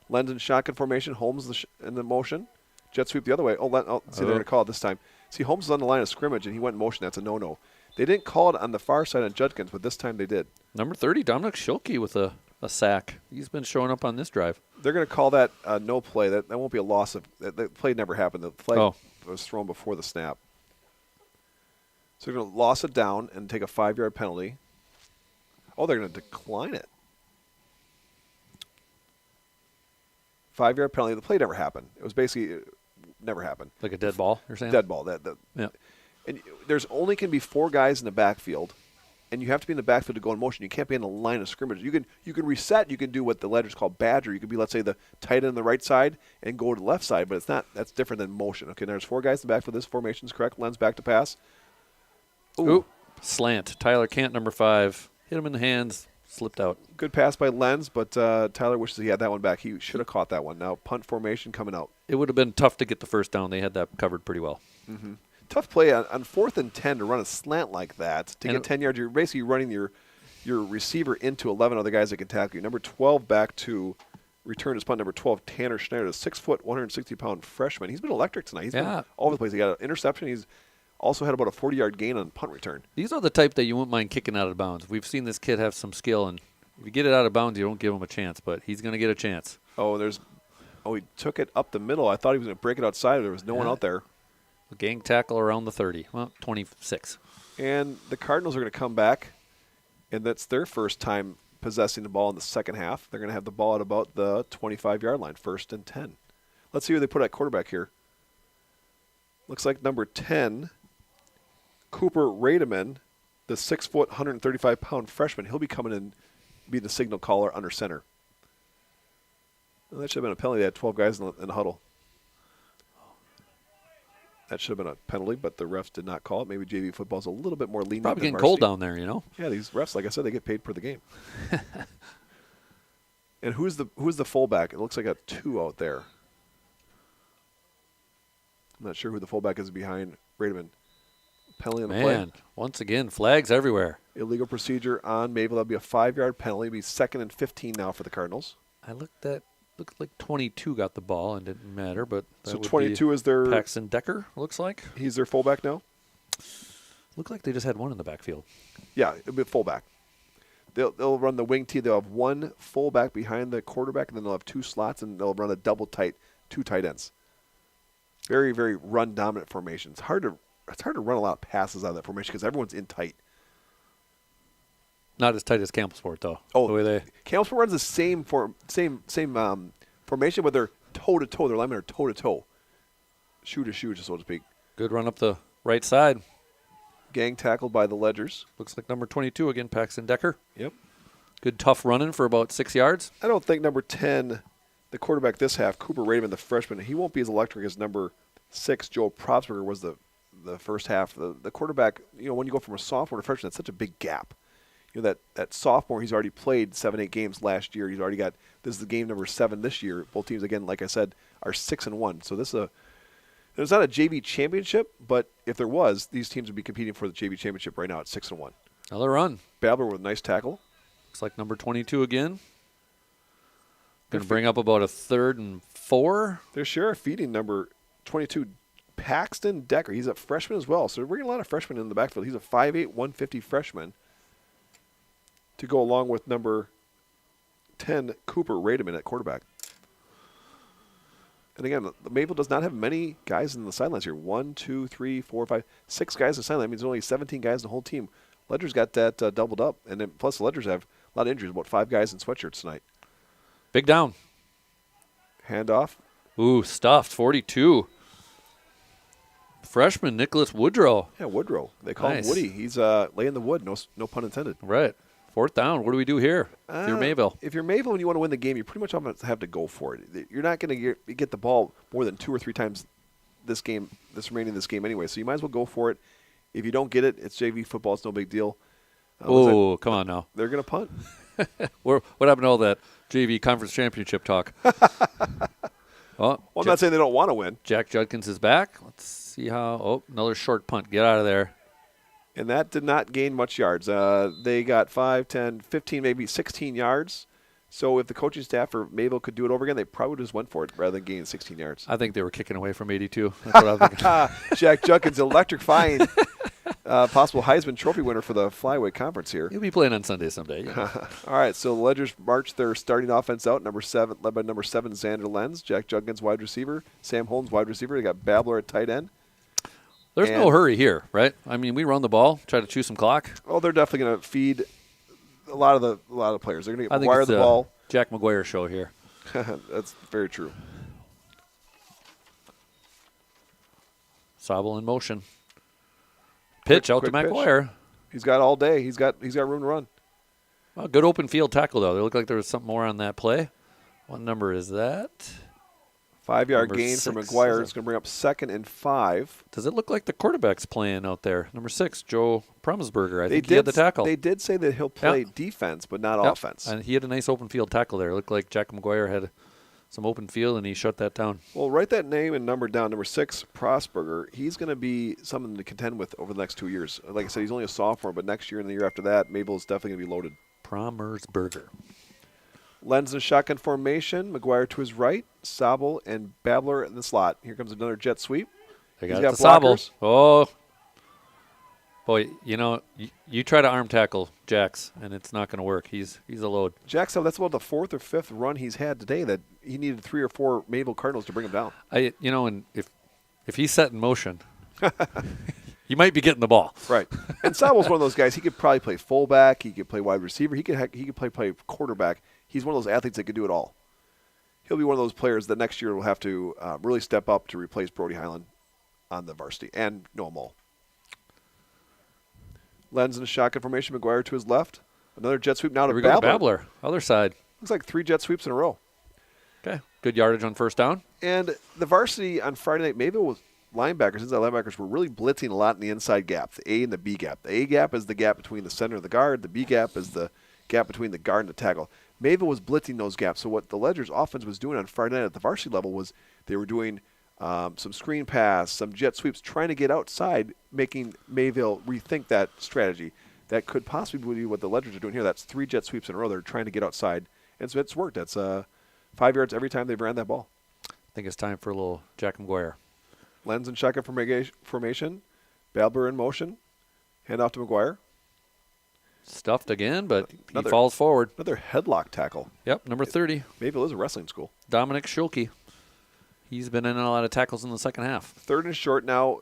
Lens in shotgun formation, Holmes in the motion. Jet sweep the other way. They're going to call it this time. See, Holmes is on the line of scrimmage, and he went in motion. That's a no-no. They didn't call it on the far side on Judkins, but this time they did. Number 30, Dominic Schilke with a sack. He's been showing up on this drive. They're going to call that no play. That won't be a loss of – the play never happened. The flag was thrown before the snap. So they're going to loss it down and take a 5-yard penalty. Oh, they're going to decline it. 5-yard penalty. The play never happened. It was basically never happened. Like a dead ball, you're saying? Dead ball. Yeah. And there's only can be 4 guys in the backfield, and you have to be in the backfield to go in motion. You can't be in the line of scrimmage. You can reset. You can do what the Ledgers call badger. You can be, let's say, the tight end on the right side and go to the left side, but it's not. That's different than motion. Okay, there's 4 guys in the backfield. This formation is correct. Lens back to pass. Ooh. Slant. Tyler Cant, number 5. Hit him in the hands. Slipped out. Good pass by Lens, but Tyler wishes he had that one back. He should have caught that one. Now punt formation coming out. It would have been tough to get the first down. They had that covered pretty well. Mm-hmm. Tough play on 4th and 10 to run a slant like that. To get 10 yards, you're basically running your receiver into 11 other guys that can tackle you. Number 12 back to return his punt. Number 12, Tanner Schneider, the 6-foot, 160-pound freshman. He's been electric tonight. He's been all over the place. He got an interception. He's also had about a 40-yard gain on punt return. These are the type that you wouldn't mind kicking out of bounds. We've seen this kid have some skill, and if you get it out of bounds, you don't give him a chance, but he's going to get a chance. He took it up the middle. I thought he was going to break it outside. There was no one out there. A gang tackle around the 30. Well, 26. And the Cardinals are going to come back, and that's their first time possessing the ball in the second half. They're going to have the ball at about the 25-yard line, 1st and 10. Let's see who they put at quarterback here. Looks like number 10, Cooper Rademan, the 6-foot, 135-pound freshman. He'll be coming in, be the signal caller under center. Well, that should have been a penalty. They had 12 guys in the huddle. That should have been a penalty, but the refs did not call it. Maybe JV football's a little bit more lenient. Probably getting cold down there, you know? Yeah, these refs, like I said, they get paid per the game. And who's the fullback? It looks like a 2 out there. I'm not sure who the fullback is behind Rademan. Penalty on the play. Man, once again, flags everywhere. Illegal procedure on Mayville. That'll be a 5-yard penalty. It'll be 2nd and 15 now for the Cardinals. Looked like 22 got the ball and didn't matter, but so 22 is their Paxton Decker. Looks like he's their fullback now. Looked like they just had one in the backfield. Yeah, it'll be a fullback. They'll run the wing T. They'll have one fullback behind the quarterback, and then they'll have 2 slots, and they'll run a double tight, 2 tight ends. Very, very run dominant formation. It's hard to run a lot of passes out of that formation because everyone's in tight. Not as tight as Campbellsport, though. Oh, the way they Campbellsport runs the same formation, but they're toe-to-toe. Their linemen are toe-to-toe. Shoe-to-shoe, so to speak. Good run up the right side. Gang tackled by the Ledgers. Looks like number 22 again, Paxton Decker. Yep. Good tough running for about 6 yards. I don't think number 10, the quarterback this half, Cooper Rademan, the freshman, he won't be as electric as number 6, Joe Propsberger, was the first half. The quarterback, when you go from a sophomore to freshman, that's such a big gap. That sophomore, he's already played 7-8 games last year. He's already got, this is the game number 7 this year. Both teams, again, like I said, are 6-1. So this is it's not a JV championship, but if there was, these teams would be competing for the JV championship right now at 6-1. Another run. Babler with a nice tackle. Looks like number 22 again. Going to bring up about a 3rd and 4. They're sure feeding number 22, Paxton Decker. He's a freshman as well. So they're bringing a lot of freshmen in the backfield. He's a 5'8", 150 freshman to go along with number 10, Cooper Rademan at quarterback. And again, Mayville does not have many guys in the sidelines here. 1, 2, 3, 4, 5, 6 guys in the sideline. That means there's only 17 guys in the whole team. Ledgers got that doubled up. And then plus the Ledgers have a lot of injuries, about 5 guys in sweatshirts tonight. Big down. Handoff. Ooh, stuffed, 42. freshman Nicholas Woodrow. Yeah, Woodrow. They call him Woody. He's laying the wood. No pun intended. Right. 4th down. What do we do here if you're Mayville? If you're Mayville and you want to win the game, you pretty much have to go for it. You're not going to get the ball more than 2 or 3 times this remaining this game anyway. So you might as well go for it. If you don't get it, it's JV football. It's no big deal. Oh, come on now. They're going to punt. What happened to all that JV conference championship talk? Well, I'm not saying they don't want to win. Jack Judkins is back. Let's see how. Oh, another short punt. Get out of there. And that did not gain much yards. They got 5, 10, 15, maybe 16 yards. So if the coaching staff for Mayville could do it over again, they probably just went for it rather than gaining 16 yards. I think they were kicking away from 82. That's what I was thinking. Jack Judkins electrifying possible Heisman Trophy winner for the Flyweight Conference here. He'll be playing on Sunday someday. Yeah. All right, so the Ledgers march their starting offense out. Led by number 7, Xander Lenz. Jack Judkins, wide receiver. Sam Holmes, wide receiver. They got Babbler at tight end. There's no hurry here, right? I mean, we run the ball, try to chew some clock. Oh, they're definitely going to feed a lot of the players. They're going to get McGuire the ball. Jack McGuire show here. That's very true. Sobel in motion. Pitch out to McGuire. He's got all day. He's got room to run. Well, good open field tackle, though. There looked like there was something more on that play. What number is that? 5-yard gain for McGuire. It's going to bring up 2nd and 5. Does it look like the quarterback's playing out there? Number 6, Joe Prumsberger. I think he had the tackle. They did say that he'll play defense, but not offense. And he had a nice open field tackle there. It looked like Jack McGuire had some open field, and he shut that down. Well, write that name and number down. Number 6, Prosberger. He's going to be something to contend with over the next 2 years. Like I said, he's only a sophomore, but next year and the year after that, Mayville is definitely going to be loaded. Prumsberger. Lenz in shotgun formation. McGuire to his right. Sobel and Babbler in the slot. Here comes another jet sweep. They got the Sobel. Oh. Boy, you try to arm tackle Jax, and it's not going to work. He's a load. Jax, that's about the 4th or 5th run he's had today that he needed 3 or 4 Mayville Cardinals to bring him down. And if he's set in motion, he might be getting the ball. Right. And Sobel's one of those guys. He could probably play fullback. He could play wide receiver. He could play quarterback. He's one of those athletes that could do it all. He'll be one of those players that next year will have to really step up to replace Brody Highland on the varsity and Noah Mull. Lenz in a shotgun formation. McGuire to his left. Another jet sweep now to Babbler. Babbler. Other side. Looks like 3 jet sweeps in a row. Okay. Good yardage on 1st down. And the varsity on Friday night, Mayville was linebackers. Inside linebackers were really blitzing a lot in the inside gap, the A and the B gap. The A gap is the gap between the center and the guard. The B gap is the gap between the guard and the tackle. Mayville was blitzing those gaps. So what the Ledgers offense was doing on Friday night at the varsity level was they were doing some screen pass, some jet sweeps, trying to get outside, making Mayville rethink that strategy. That could possibly be what the Ledgers are doing here. That's 3 jet sweeps in a row. They're trying to get outside. And so it's worked. That's 5 yards every time they've ran that ball. I think it's time for a little Jack McGuire. Lenz in shotgun formation. Babbler in motion. Hand off to McGuire. Stuffed again, but he falls forward. Another headlock tackle. Yep, number 30. Mayville is a wrestling school. Dominic Schulke. He's been in a lot of tackles in the second half. 3rd and short now.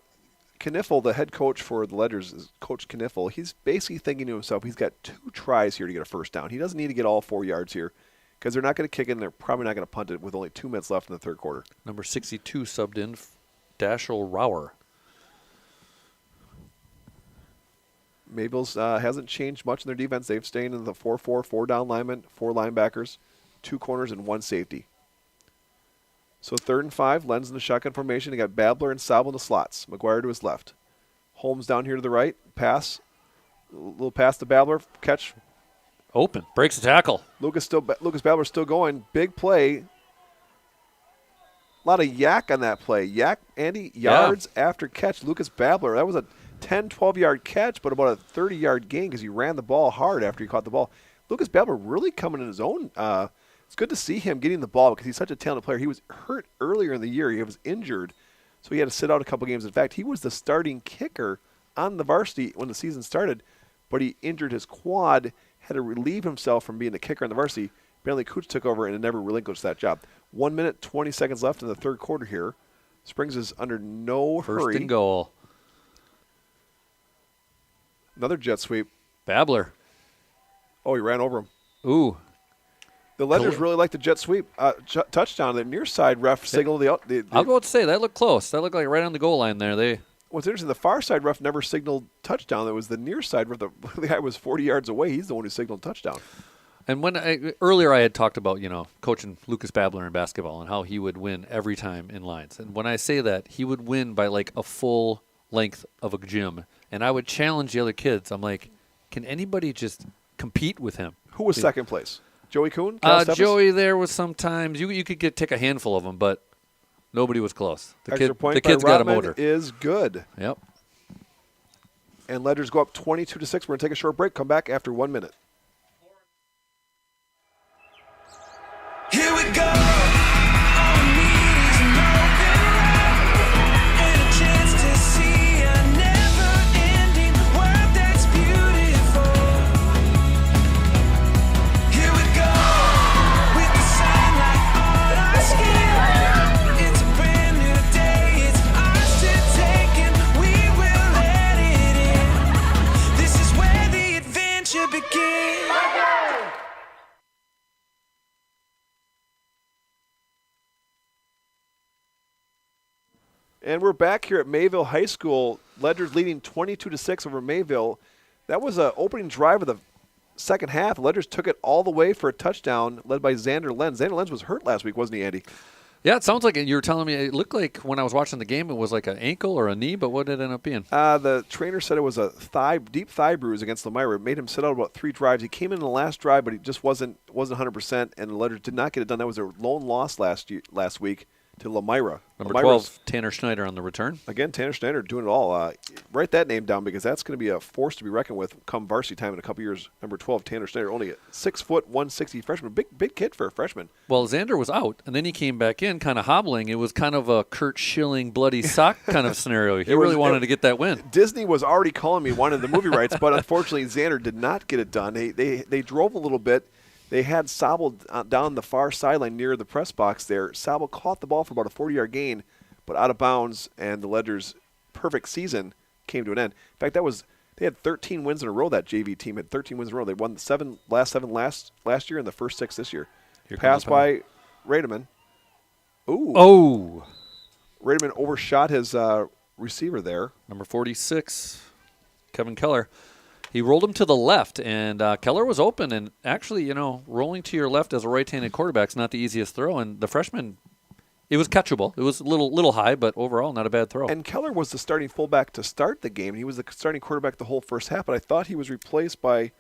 Kniffel, the head coach for the Ledgers, is Coach Kniffel. He's basically thinking to himself, he's got 2 tries here to get a 1st down. He doesn't need to get all 4 yards here because they're not going to kick it and they're probably not going to punt it with only 2 minutes left in the 3rd quarter. Number 62 subbed in, Dashel Rauer. Mayville's hasn't changed much in their defense. They've stayed in the 4-4, 4 down linemen, 4 linebackers, 2 corners, and 1 safety. So 3rd and 5, Lenz in the shotgun formation. They got Babbler and Sobel in the slots. McGuire to his left. Holmes down here to the right. Pass. A little pass to Babbler. Catch. Open. Breaks the tackle. Lucas Babbler still going. Big play. A lot of yak on that play. Yards after catch. Lucas Babbler. That was a 10, 12-yard catch, but about a 30-yard gain because he ran the ball hard after he caught the ball. Lucas Babbler really coming in his own. It's good to see him getting the ball because he's such a talented player. He was hurt earlier in the year. He was injured, so he had to sit out a couple games. In fact, he was the starting kicker on the varsity when the season started, but he injured his quad, had to relieve himself from being the kicker on the varsity. Apparently, Cooch took over and never relinquished that job. 1 minute, 20 seconds left in the 3rd quarter here. Springs is under no hurry. 1st and goal. Another jet sweep. Babbler. Oh, he ran over him. Ooh. The Ledgers really like the jet sweep touchdown. The near side ref signaled the. I was about to say, that looked close. That looked like right on the goal line there. What's interesting, the far side ref never signaled touchdown. It was the near side ref. The guy was 40 yards away. He's the one who signaled touchdown. And earlier I had talked about, coaching Lucas Babler in basketball and how he would win every time in lines. And when I say that, he would win by like a full length of a gym. And I would challenge the other kids. I'm like, can anybody just compete with him? Who was second place? Joey Kuhn? Joey there was sometimes. You could take a handful of them, but nobody was close. The kid's got a motor. Is good. Yep. And Ledgers go up 22-6. We're going to take a short break. Come back after 1 minute. Here we go. All we need is an open road and a chance to see a never-ending world that's beautiful. Here we go with the sunlight on our skin. It's a brand new day. It's ours to take and we will let it in. This is where the adventure begins. And we're back here at Mayville High School. Ledgers leading 22-6 over Mayville. That was an opening drive of the second half. Ledgers took it all the way for a touchdown led by Xander Lenz. Xander Lenz was hurt last week, wasn't he, Andy? Yeah, it sounds like it. You were telling me it looked like when I was watching the game it was like an ankle or a knee, but what did it end up being? The trainer said it was a deep thigh bruise against Elmira. It made him sit out about 3 drives. He came in the last drive, but he just wasn't 100%, and the Ledgers did not get it done. That was their lone loss last week to Elmira. Number 12, Tanner Schneider on the return. Again, Tanner Schneider doing it all. Write that name down because that's going to be a force to be reckoned with come varsity time in a couple years. Number 12, Tanner Schneider, only a 6 foot, 160 freshman. Big kid for a freshman. Well, Xander was out, and then he came back in kind of hobbling. It was kind of a Kurt Schilling bloody sock kind of scenario. He really wanted to get that win. Disney was already calling me, wanted the movie rights, but unfortunately Xander did not get it done. They drove a little bit. They had Sabo down the far sideline near the press box there. Sabo caught the ball for about a 40-yard gain, but out of bounds, and the Ledgers' perfect season came to an end. In fact, they had 13 wins in a row. That JV team had 13 wins in a row. They won the last seven last year and the first 6 this year. Pass by Rademan. Ooh. Oh. Rademan overshot his receiver there. Number 46, Kevin Keller. He rolled him to the left, and Keller was open. And actually, rolling to your left as a right-handed quarterback is not the easiest throw. And the freshman, it was catchable. It was a little high, but overall, not a bad throw. And Keller was the starting fullback to start the game. He was the starting quarterback the whole first half, but I thought he was replaced by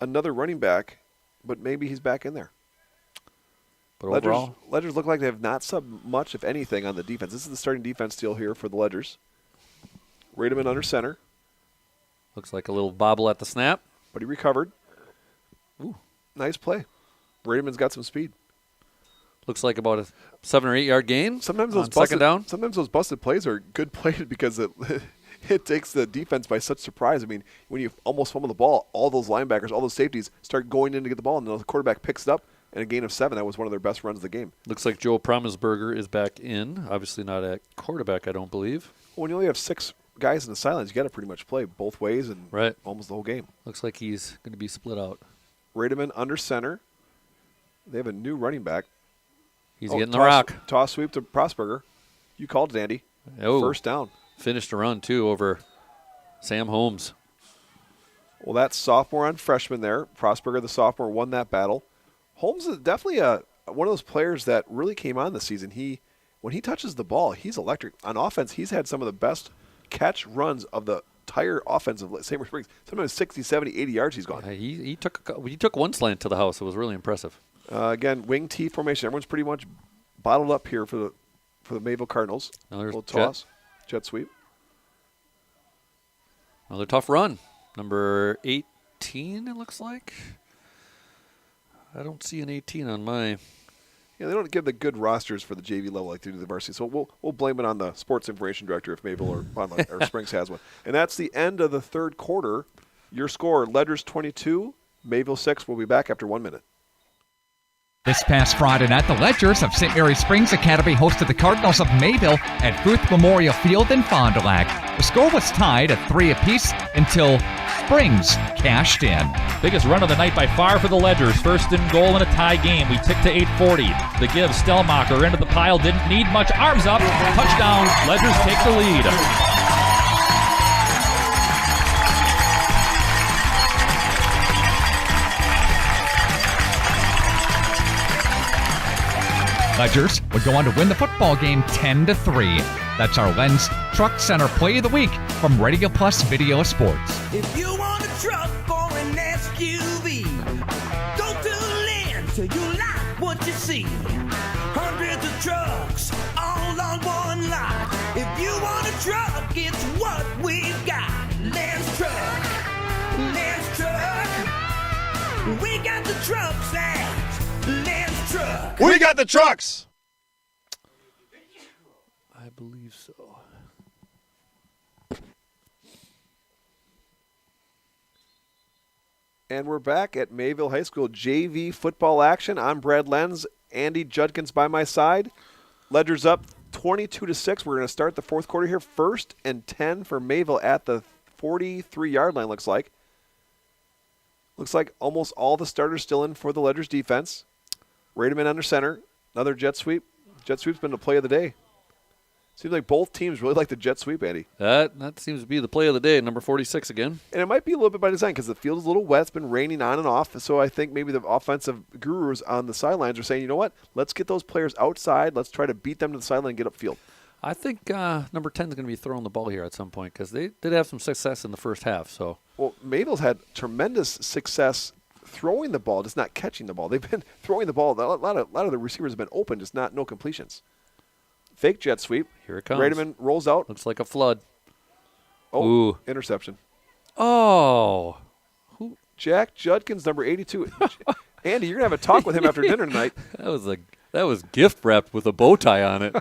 another running back, but maybe he's back in there. But overall, Ledgers look like they have not subbed much, if anything, on the defense. This is the starting defense deal here for the Ledgers. Rademan under center. Looks like a little bobble at the snap. But he recovered. Ooh. Nice play. Rademan's got some speed. Looks like about a 7 or 8 yard gain. Sometimes those busted plays are good plays because it takes the defense by such surprise. I mean, when you almost fumble the ball, all those linebackers, all those safeties start going in to get the ball, and then the quarterback picks it up, and a gain of 7. That was one of their best runs of the game. Looks like Joe Promisberger is back in. Obviously not at quarterback, I don't believe. When you only have 6 guys in the sidelines, you got to pretty much play both ways and almost the whole game. Looks like he's going to be split out. Rademan under center. They have a new running back. He's getting the rock. Toss sweep to Prosperger. You called it, Andy. Oh, first down. Finished a run, too, over Sam Holmes. Well, that's sophomore on freshman there. Prosperger, the sophomore, won that battle. Holmes is definitely one of those players that really came on this season. When he touches the ball, he's electric. On offense, he's had some of the best catch runs of the entire offense of St. Marie Springs. Sometimes 60, 70, 80 yards he's gone. He took one slant to the house. It was really impressive. Again, wing T formation. Everyone's pretty much bottled up here for the Mayville Cardinals. Another toss. Jet sweep. Another tough run. Number 18, it looks like. I don't see an 18 on my. Yeah, they don't give the good rosters for the JV level like they do the varsity. So we'll blame it on the sports information director if Mayville or Springs has one. And that's the end of the third quarter. Your score, Ledgers 22, Mayville 6. We'll be back after 1 minute. This past Friday night, the Ledgers of St. Mary Springs Academy hosted the Cardinals of Mayville at Booth Memorial Field in Fond du Lac. The score was tied at 3 apiece until Springs cashed in. Biggest run of the night by far for the Ledgers. First and goal in a tie game. We tick to 8:40. The give, Stellmacher into the pile. Didn't need much. Arms up. Touchdown. Ledgers take the lead. Ledgers would go on to win the football game 10-3. That's our Lens Truck Center Play of the Week from Radio Plus Video Sports. If you want a truck or an SUV, go to Lynn till you like what you see. Hundreds of trucks all on one lot. If you want a truck, it's what we've got. Lance Truck, Lance Truck. We got the trucks at Lance Truck. We got the trucks. I believe so. And we're back at Mayville High School JV football action. I'm Brad Lenz. Andy Judkins by my side. Ledger's up 22-6. We're going to start the fourth quarter here. 1st and 10 for Mayville at the 43-yard line, looks like. Looks like almost all the starters still in for the Ledgers defense. Rademan under center. Another jet sweep. Jet sweep's been the play of the day. Seems like both teams really like the jet sweep, Andy. That seems to be the play of the day, number 46 again. And it might be a little bit by design because the field is a little wet. It's been raining on and off. So I think maybe the offensive gurus on the sidelines are saying, you know what, let's get those players outside. Let's try to beat them to the sideline and get upfield. I think number 10 is going to be throwing the ball here at some point because they did have some success in the first half. So, well, Mayville's had tremendous success throwing the ball, just not catching the ball. They've been throwing the ball. A lot of the receivers have been open, just no completions. Fake jet sweep. Here it comes. Rademan rolls out. Looks like a flood. Oh, ooh. Interception. Oh. Who? Jack Judkins, number 82. Andy, you're going to have a talk with him after dinner tonight. That was gift wrapped with a bow tie on it.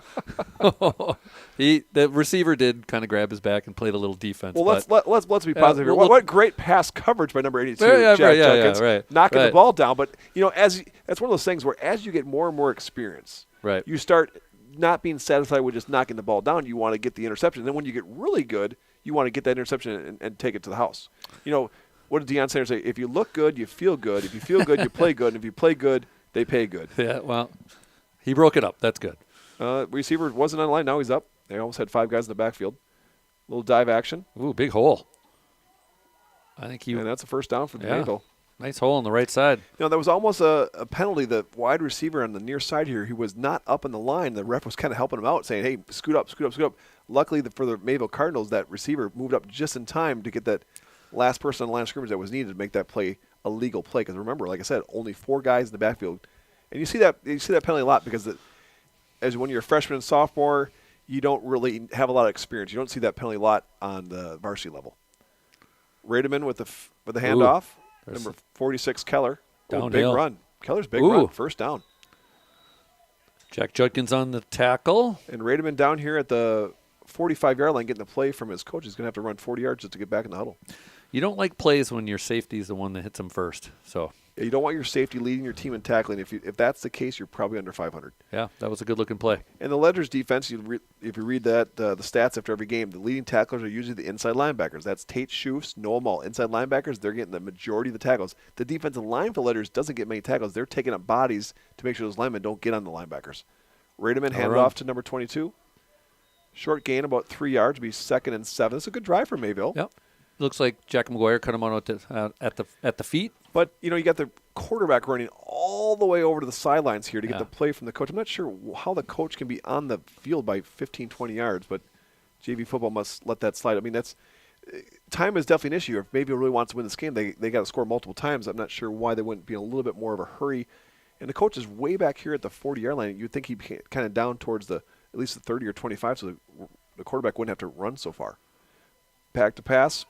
The receiver did kind of grab his back and played a little defense. Well, let's be positive here. What great pass coverage by number 82, Jack Judkins, knocking the ball down. But that's one of those things where as you get more and more experience, you start not being satisfied with just knocking the ball down. You want to get the interception. And then when you get really good, you want to get that interception and take it to the house. What did Deion Sanders say? If you look good, you feel good. If you feel good, you play good. And if you play good, they pay good. Yeah, well, he broke it up. That's good. Receiver wasn't on the line. Now he's up. They almost had 5 guys in the backfield. Little dive action. Ooh, big hole. I think and that's a first down for the Mayville. Nice hole on the right side. There was almost a penalty. The wide receiver on the near side here, he was not up in the line. The ref was kind of helping him out, saying, hey, scoot up. Luckily for the Mayville Cardinals, that receiver moved up just in time to get that last person on the line of scrimmage that was needed to make that play a legal play. Because remember, like I said, only 4 guys in the backfield. And you see that penalty a lot because as when you're a freshman and sophomore, you don't really have a lot of experience. You don't see that penalty a lot on the varsity level. Rademan with the handoff. Number 46, Keller. Downhill. Big run. Keller's big run. First down. Jack Judkins on the tackle. And Rademan down here at the 45-yard line getting the play from his coach. He's going to have to run 40 yards just to get back in the huddle. You don't like plays when your safety is the one that hits him first. So yeah, you don't want your safety leading your team in tackling. If that's the case, you're probably under 500. Yeah, that was a good-looking play. And the Ledgers defense, if you read that the stats after every game, the leading tacklers are usually the inside linebackers. That's Tate Schoofs, Noah Mall. Inside linebackers, they're getting the majority of the tackles. The defensive line for the Ledgers doesn't get many tackles. They're taking up bodies to make sure those linemen don't get on the linebackers. Rademan handed off to number 22. Short gain, about 3 yards, be 2nd and 7. It's a good drive for Mayville. Yep. Looks like Jack McGuire cut him out at the feet. But, you got the quarterback running all the way over to the sidelines here to get the play from the coach. I'm not sure how the coach can be on the field by 15, 20 yards, but JV football must let that slide. I mean, time is definitely an issue. If Mayville really wants to win this game, they got to score multiple times. I'm not sure why they wouldn't be in a little bit more of a hurry. And the coach is way back here at the 40-yard line. You'd think he'd be kind of down towards at least the 30 or 25, so the quarterback wouldn't have to run so far. Back to pass.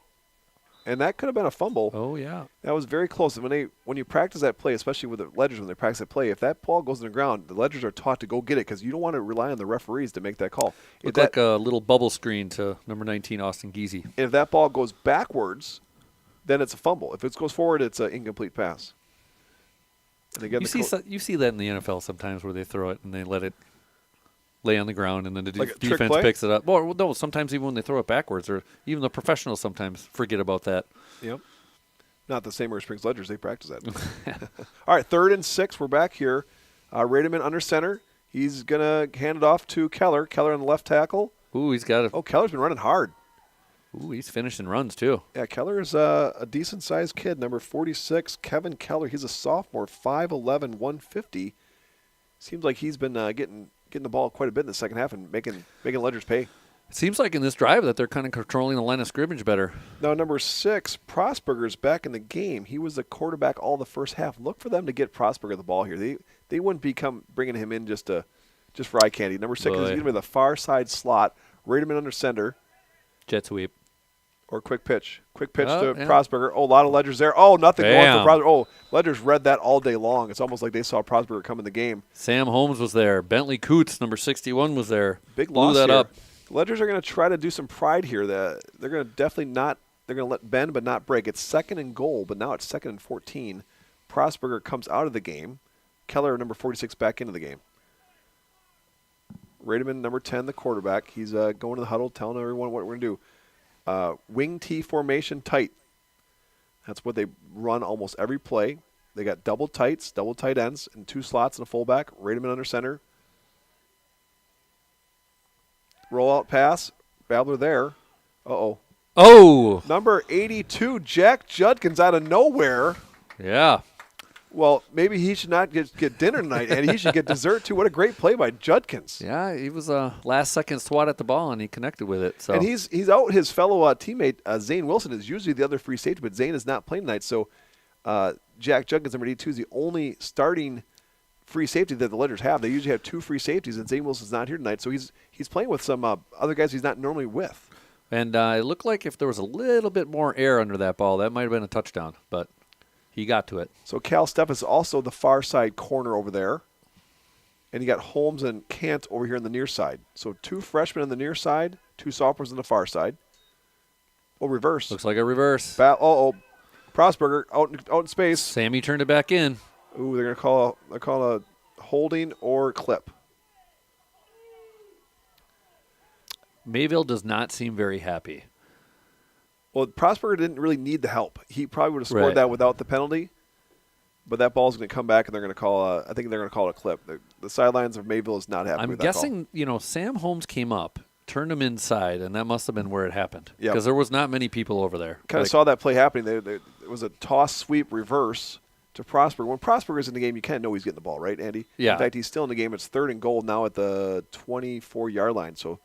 And that could have been a fumble. Oh, yeah. That was very close. And when you practice that play, especially with the Ledgers, when they practice that play, if that ball goes on the ground, the Ledgers are taught to go get it because you don't want to rely on the referees to make that call. Looked like a little bubble screen to number 19, Austin Giese. If that ball goes backwards, then it's a fumble. If it goes forward, it's an incomplete pass. And again, you see that in the NFL sometimes where they throw it and they let it lay on the ground, and then the defense picks it up. Well, no, sometimes even when they throw it backwards, or even the professionals sometimes forget about that. Yep. Not the same River Springs Ledgers. They practice that. All right, 3rd and 6. We're back here. Rademan under center. He's going to hand it off to Keller. Keller on the left tackle. Ooh, he's got it. Oh, Keller's been running hard. Ooh, he's finishing runs, too. Yeah, Keller is a decent-sized kid, number 46, Kevin Keller. He's a sophomore, 5'11", 150. seems like he's been getting the ball quite a bit in the second half and making Ledgers pay. It seems like in this drive that they're kind of controlling the line of scrimmage better. Now, number 6, Prosperger's back in the game. He was the quarterback all the first half. Look for them to get Prosperger the ball here. They wouldn't be bringing him in just for eye candy. Number 6 is going to be the far side slot. Rademan under center. Jet sweep. Or quick pitch. Quick pitch to Prosperger. Oh, a lot of Ledgers there. Oh, nothing going for Prosperger. Oh, Ledgers read that all day long. It's almost like they saw Prosperger come in the game. Sam Holmes was there. Bentley Coots, number 61, was there. Big Blew loss that here. up. Ledgers are going to try to do some pride here. They're going to definitely not. They're going to let bend but not break. It's 2nd and goal, but now it's 2nd and 14. Prosperger comes out of the game. Keller, number 46, back into the game. Rademan, number 10, the quarterback. He's going to the huddle, telling everyone what we're going to do. Wing T formation tight. That's what they run almost every play. They got double tight ends, and 2 slots and a fullback. Rademan under center. Rollout pass. Babler there. Uh-oh. Oh! Number 82, Jack Judkins out of nowhere. Yeah. Well, maybe he should not get dinner tonight, and he should get dessert too. What a great play by Judkins. Yeah, he was a last-second swat at the ball, and he connected with it. So. And he's out his fellow teammate, Zane Wilson, is usually the other free safety, but Zane is not playing tonight. So Jack Judkins, number 82, is the only starting free safety that the Ledgers have. They usually have 2 free safeties, and Zane Wilson's not here tonight. So he's playing with some other guys he's not normally with. And it looked like if there was a little bit more air under that ball, that might have been a touchdown, but he got to it. So Cal Steff is also the far side corner over there. And you got Holmes and Kant over here on the near side. So 2 freshmen on the near side, 2 sophomores on the far side. Oh, reverse. Looks like a reverse. Prosperger out in space. Sammy turned it back in. Ooh, they're going to call a holding or clip. Mayville does not seem very happy. Well, Prosperger didn't really need the help. He probably would have scored that without the penalty. But that ball's going to come back, and they're going to call I think they're going to call it a clip. The sidelines of Mayville is not happy with that call. I'm guessing, Sam Holmes came up, turned him inside, and that must have been where it happened. Because there was not many people over there. Kind of saw that play happening. It was a toss, sweep, reverse to Prosperger. When Prosperger's in the game, you kind of know he's getting the ball, right, Andy? Yeah. In fact, he's still in the game. It's 3rd and goal now at the 24-yard line. So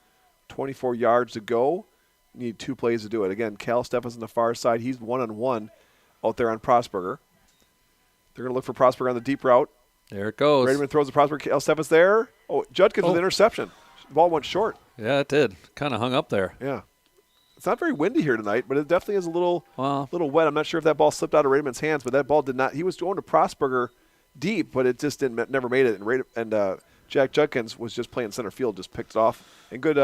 24 yards to go. You need 2 plays to do it. Again, Cal Stephens on the far side. He's 1-on-1 out there on Prosperger. They're going to look for Prosperger on the deep route. There it goes. Rademan throws the Prosperger. Cal Stephens there. Oh, Judkins with interception. The ball went short. Yeah, it did. Kind of hung up there. Yeah. It's not very windy here tonight, but it definitely is a little wet. I'm not sure if that ball slipped out of Rademan's hands, but that ball did not. He was going to Prosperger deep, but it just never made it. And Jack Judkins was just playing center field, just picked it off. And good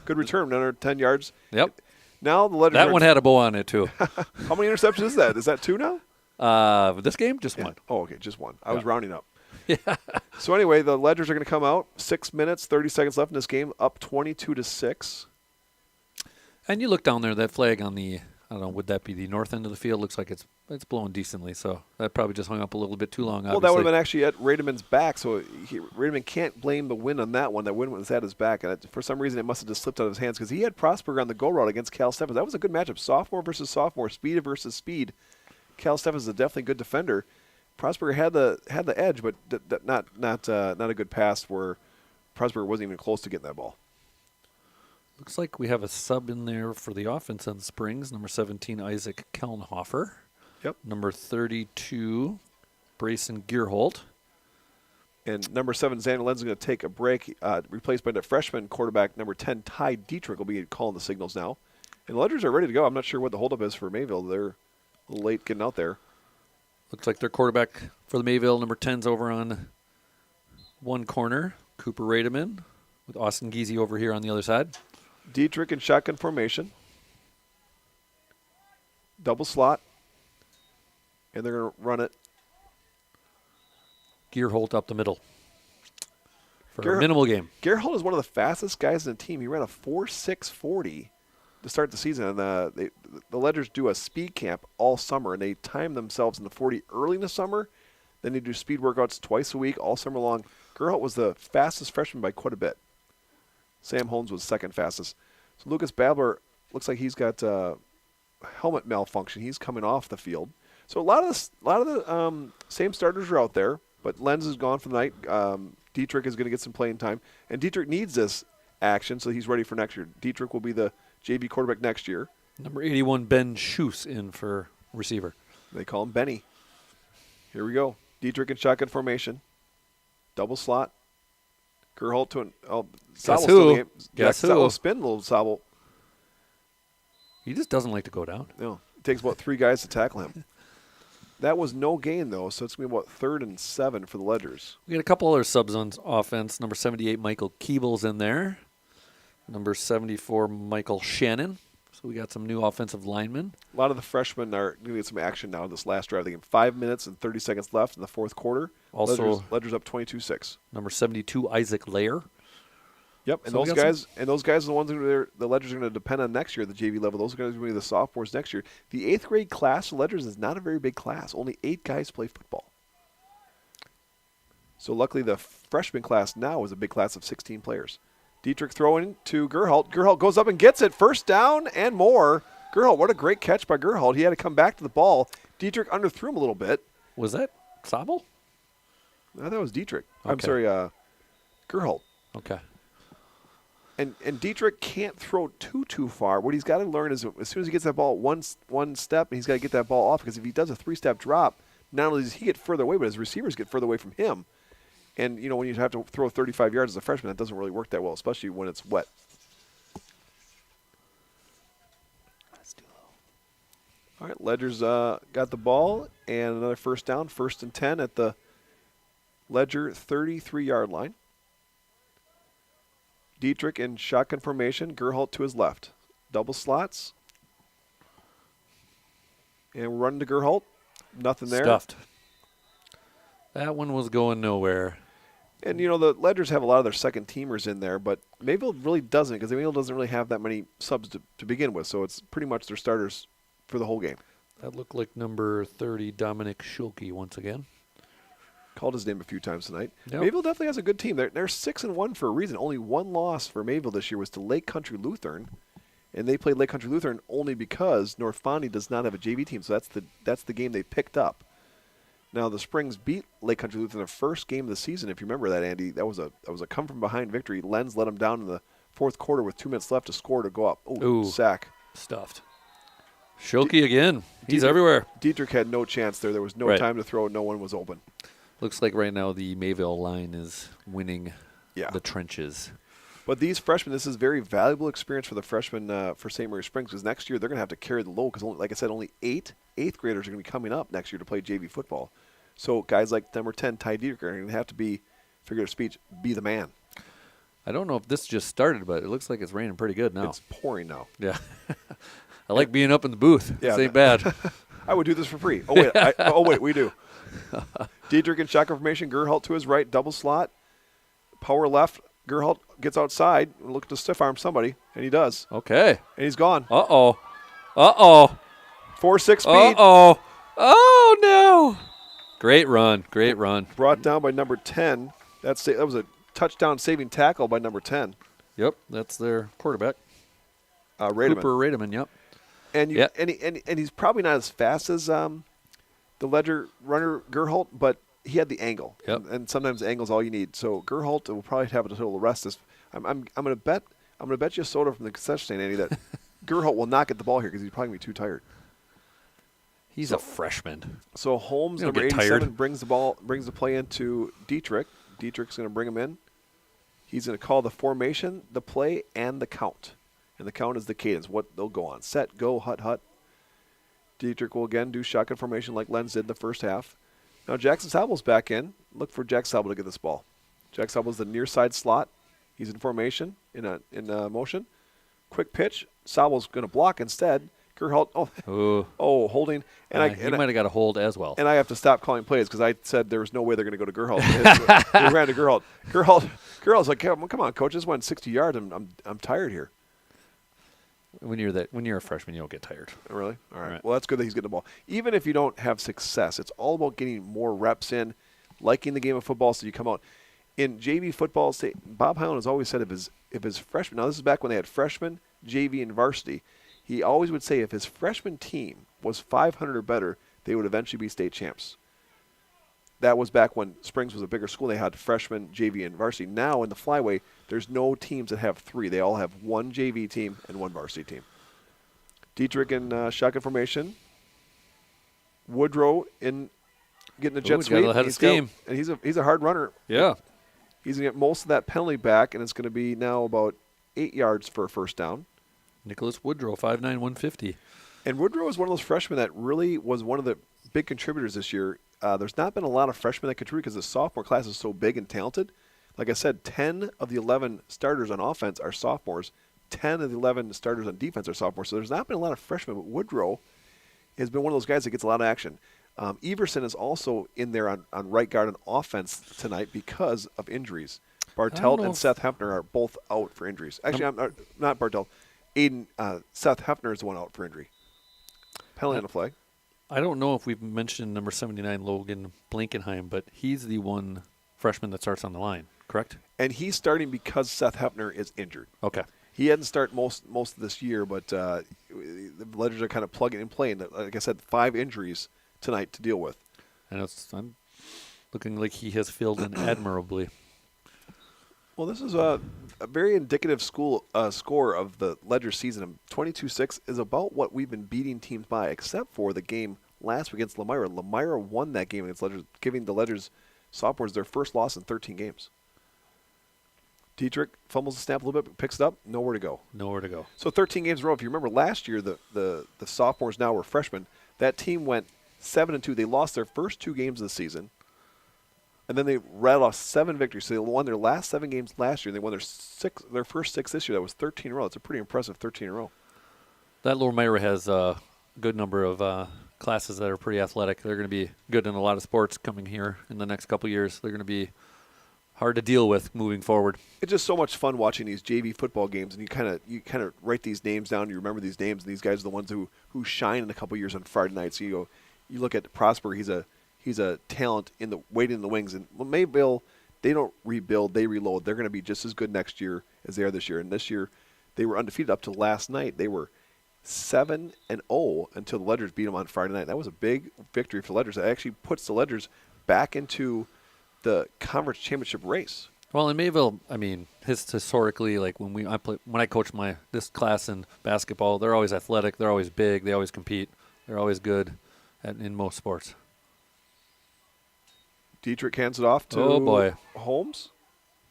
return, under 10 yards. Yep. Now the Ledgers. That one had a bow on it, too. How many interceptions is that? Is that 2 now? This game, just 1. Oh, okay, just 1. I was rounding up. Yeah. So anyway, the Ledgers are going to come out. 6 minutes, 30 seconds left in this game, up 22-6. And you look down there, that flag on the, I don't know, would that be the north end of the field? Looks like it's blowing decently, so that probably just hung up a little bit too long, obviously. Well, that would have been actually at Rademan's back, so Rademan can't blame the wind on that one. That wind was at his back, and for some reason it must have just slipped out of his hands because he had Prosperger on the go route against Cal Stephens. That was a good matchup, sophomore versus sophomore, speed versus speed. Cal Stephens is a definitely good defender. Prosperger had the edge, but not a good pass where Prosperger wasn't even close to getting that ball. Looks like we have a sub in there for the offense on Springs. Number 17, Isaac Kelnhofer. Yep. Number 32, Brayson Gearholt. And number 7, Xander Lenz is going to take a break, replaced by the freshman quarterback, number 10, Ty Dietrich, will be calling the signals now. And the Ledgers are ready to go. I'm not sure what the holdup is for Mayville. They're a little late getting out there. Looks like their quarterback for the Mayville, number 10's over on one corner, Cooper Rademan, with Austin Giese over here on the other side. Dietrich in shotgun formation. Double slot. And they're going to run it. Gearholt up the middle for a minimal game. Gearholt is one of the fastest guys in the team. He ran a 4.640 to start the season. And the Ledgers do a speed camp all summer, and they time themselves in the 40 early in the summer. Then they do speed workouts twice a week all summer long. Gearholt was the fastest freshman by quite a bit. Sam Holmes was second fastest. So Lucas Babler looks like he's got helmet malfunction. He's coming off the field. So a lot of the same starters are out there, but Lenz is gone for the night. Dietrich is going to get some playing time. And Dietrich needs this action, so he's ready for next year. Dietrich will be the JV quarterback next year. Number 81, Ben Schuss in for receiver. They call him Benny. Here we go. Dietrich in shotgun formation. Double slot. Gerholt to an Guess who? Guess who? Spin little Sobel. He just doesn't like to go down. No. It takes about 3 guys to tackle him. That was no gain, though, so it's going to be about 3rd and 7 for the Ledgers. We got a couple other subs on offense. Number 78, Michael Keeble's in there. Number 74, Michael Shannon. So we got some new offensive linemen. A lot of the freshmen are going to get some action now in this last drive. They get 5 minutes and 30 seconds left in the fourth quarter. Also, Ledgers up 22-6. Number 72, Isaac Lair. Yep, and So those guys are the ones who the Ledgers are going to depend on next year at the JV level. Those are going to be the sophomores next year. The 8th grade class for Ledgers is not a very big class. Only 8 guys play football. So luckily the freshman class now is a big class of 16 players. Dietrich throwing to Gerholt. Gerholt goes up and gets it. First down and more. Gerholt, what a great catch by Gerholt. He had to come back to the ball. Dietrich underthrew him a little bit. Was that Sobel? No, that was Dietrich. Okay. I'm sorry, Gerholt. Okay. And Dietrich can't throw too far. What he's got to learn is as soon as he gets that ball one step, he's got to get that ball off, because if he does a 3-step drop, not only does he get further away, but his receivers get further away from him. And, you know, when you have to throw 35 yards as a freshman, that doesn't really work that well, especially when it's wet. That's too low. All right, Ledgers got the ball, and another first down, 1st and 10 at the Ledger 33-yard line. Dietrich in shotgun formation, Gerholt to his left. Double slots. And we're running to Gerholt. Nothing there. Stuffed. That one was going nowhere. And, you know, the Ledgers have a lot of their second teamers in there, but Mayville really doesn't, because Mayville doesn't really have that many subs to begin with, so it's pretty much their starters for the whole game. That looked like number 30, Dominic Schulke, once again. Called his name a few times tonight. Yep. Mayville definitely has a good team. They're 6-1 for a reason. Only one loss for Mayville this year was to Lake Country Lutheran, and they played Lake Country Lutheran only because North Fondy does not have a JV team, so that's the game they picked up. Now the Springs beat Lake Country Lutheran the first game of the season. If you remember that, Andy, that was a come from behind victory. Lenz let them down in the fourth quarter with 2 minutes left to score to go up. Ooh, sack. Stuffed. Schulke again. He's everywhere. Dietrich had no chance there. There was no time to throw. No one was open. Looks like right now the Mayville line is winning the trenches. But these freshmen, this is very valuable experience for the freshmen for St. Mary Springs, because next year they're going to have to carry the load, because, like I said, only 8 8th graders are going to be coming up next year to play JV football. So guys like number 10, Ty Dietrich, are going to have to be, figure of speech, be the man. I don't know if this just started, but it looks like it's raining pretty good now. It's pouring now. Yeah. I like being up in the booth. Yeah, this ain't bad. I would do this for free. Oh, wait, we do. Dietrich in shotgun formation, Gerholt to his right, double slot. Power left, Gerholt gets outside, look to stiff arm somebody, and he does. Okay. And he's gone. Uh-oh. Uh-oh. 4-6 speed. Uh-oh. Oh, no. Great run. Great run. Brought down by number 10. That was a touchdown-saving tackle by number 10. Yep, that's their quarterback. Rademan. Cooper Rademan, yep. And he's probably not as fast as the Ledger runner Gerholt, but he had the angle. Yep. And sometimes the angle's all you need. So Gerholt will probably have a total rest. I'm going to bet you a soda from the concession stand, Andy, that Gerholt will not get the ball here because he's probably going to be too tired. He's a freshman. So Holmes, number 87, brings the play into Dietrich. Dietrich's going to bring him in. He's going to call the formation, the play, and the count. And the count is the cadence, what they'll go on. Set, go, hut, hut. Dietrich will again do shotgun formation like Lenz did in the first half. Now Jackson Sabel's back in. Look for Jack Sabel to get this ball. Jack Sabel's the near side slot. He's in formation, in motion. Quick pitch. Sabel's going to block instead. Gerholt, holding. And he might have got a hold as well. And I have to stop calling plays because I said there was no way they're going to go to Gerholt. We ran to Gerholt. Gerholt's like, come on, coach, this went 60 yards. I'm tired here. When you're a freshman, you don't get tired. Really? All right. Well, that's good that he's getting the ball. Even if you don't have success, it's all about getting more reps in, liking the game of football so you come out. In JV football, Bob Highland has always said if his freshmen, now this is back when they had freshmen, JV, and varsity, he always would say if his freshman team was 500 or better, they would eventually be state champs. that was back when Springs was a bigger school. They had freshman, JV, and varsity. Now in the flyway, there's no teams that have 3. They all have one JV team and one varsity team. Dietrich in shotgun formation. Woodrow in getting the jet sweep. And he's a hard runner. Yeah. He's going to get most of that penalty back, and it's going to be now about 8 yards for a first down. Nicholas Woodrow, 5'9", 150. And Woodrow is one of those freshmen that really was one of the big contributors this year. There's not been a lot of freshmen that contribute because the sophomore class is so big and talented. Like I said, 10 of the 11 starters on offense are sophomores. 10 of the 11 starters on defense are sophomores. So there's not been a lot of freshmen, but Woodrow has been one of those guys that gets a lot of action. Everson is also in there on right guard on offense tonight because of injuries. Bartelt and Seth Hefner are both out for injuries. Actually, I'm not Bartelt. Seth Hefner is the one out for injury. Penalty on the flag. I don't know if we've mentioned number 79, Logan Blankenheim, but he's the one freshman that starts on the line, correct? And he's starting because Seth Hefner is injured. Okay. He hadn't started most of this year, but the Ledgers are kind of plugging and playing. Like I said, 5 injuries tonight to deal with. And I'm looking like he has filled in admirably. Well, this is a very indicative score of the Ledger season. 22-6 is about what we've been beating teams by, except for the game last week against Lemira. Lemira won that game against Ledgers, giving the Ledgers sophomores their first loss in 13 games. Dietrich fumbles the snap a little bit, but picks it up. Nowhere to go. Nowhere to go. So 13 games in a row. If you remember last year, the sophomores now were freshmen. That team went 7-2. They lost their first 2 games of the season. And then they rattled off 7 victories. So they won their last 7 games last year. They won their first 6 this year. That was 13 in a row. It's a pretty impressive 13 in a row. That Lower Myra has a good number of classes that are pretty athletic. They're going to be good in a lot of sports coming here in the next couple years. They're going to be hard to deal with moving forward. It's just so much fun watching these JV football games, and you kind of write these names down. You remember these names, and these guys are the ones who shine in a couple years on Friday nights. So you look at Prosper. He's a talent waiting in the wings. And Mayville, they don't rebuild, they reload. They're going to be just as good next year as they are this year. And this year, they were undefeated up to last night. They were 7-0 until the Ledgers beat them on Friday night. That was a big victory for the Ledgers. It actually puts the Ledgers back into the conference championship race. Well, in Mayville, I mean, historically, like when I coach this class in basketball, they're always athletic, they're always big, they always compete, they're always good in most sports. Dietrich hands it off to Holmes.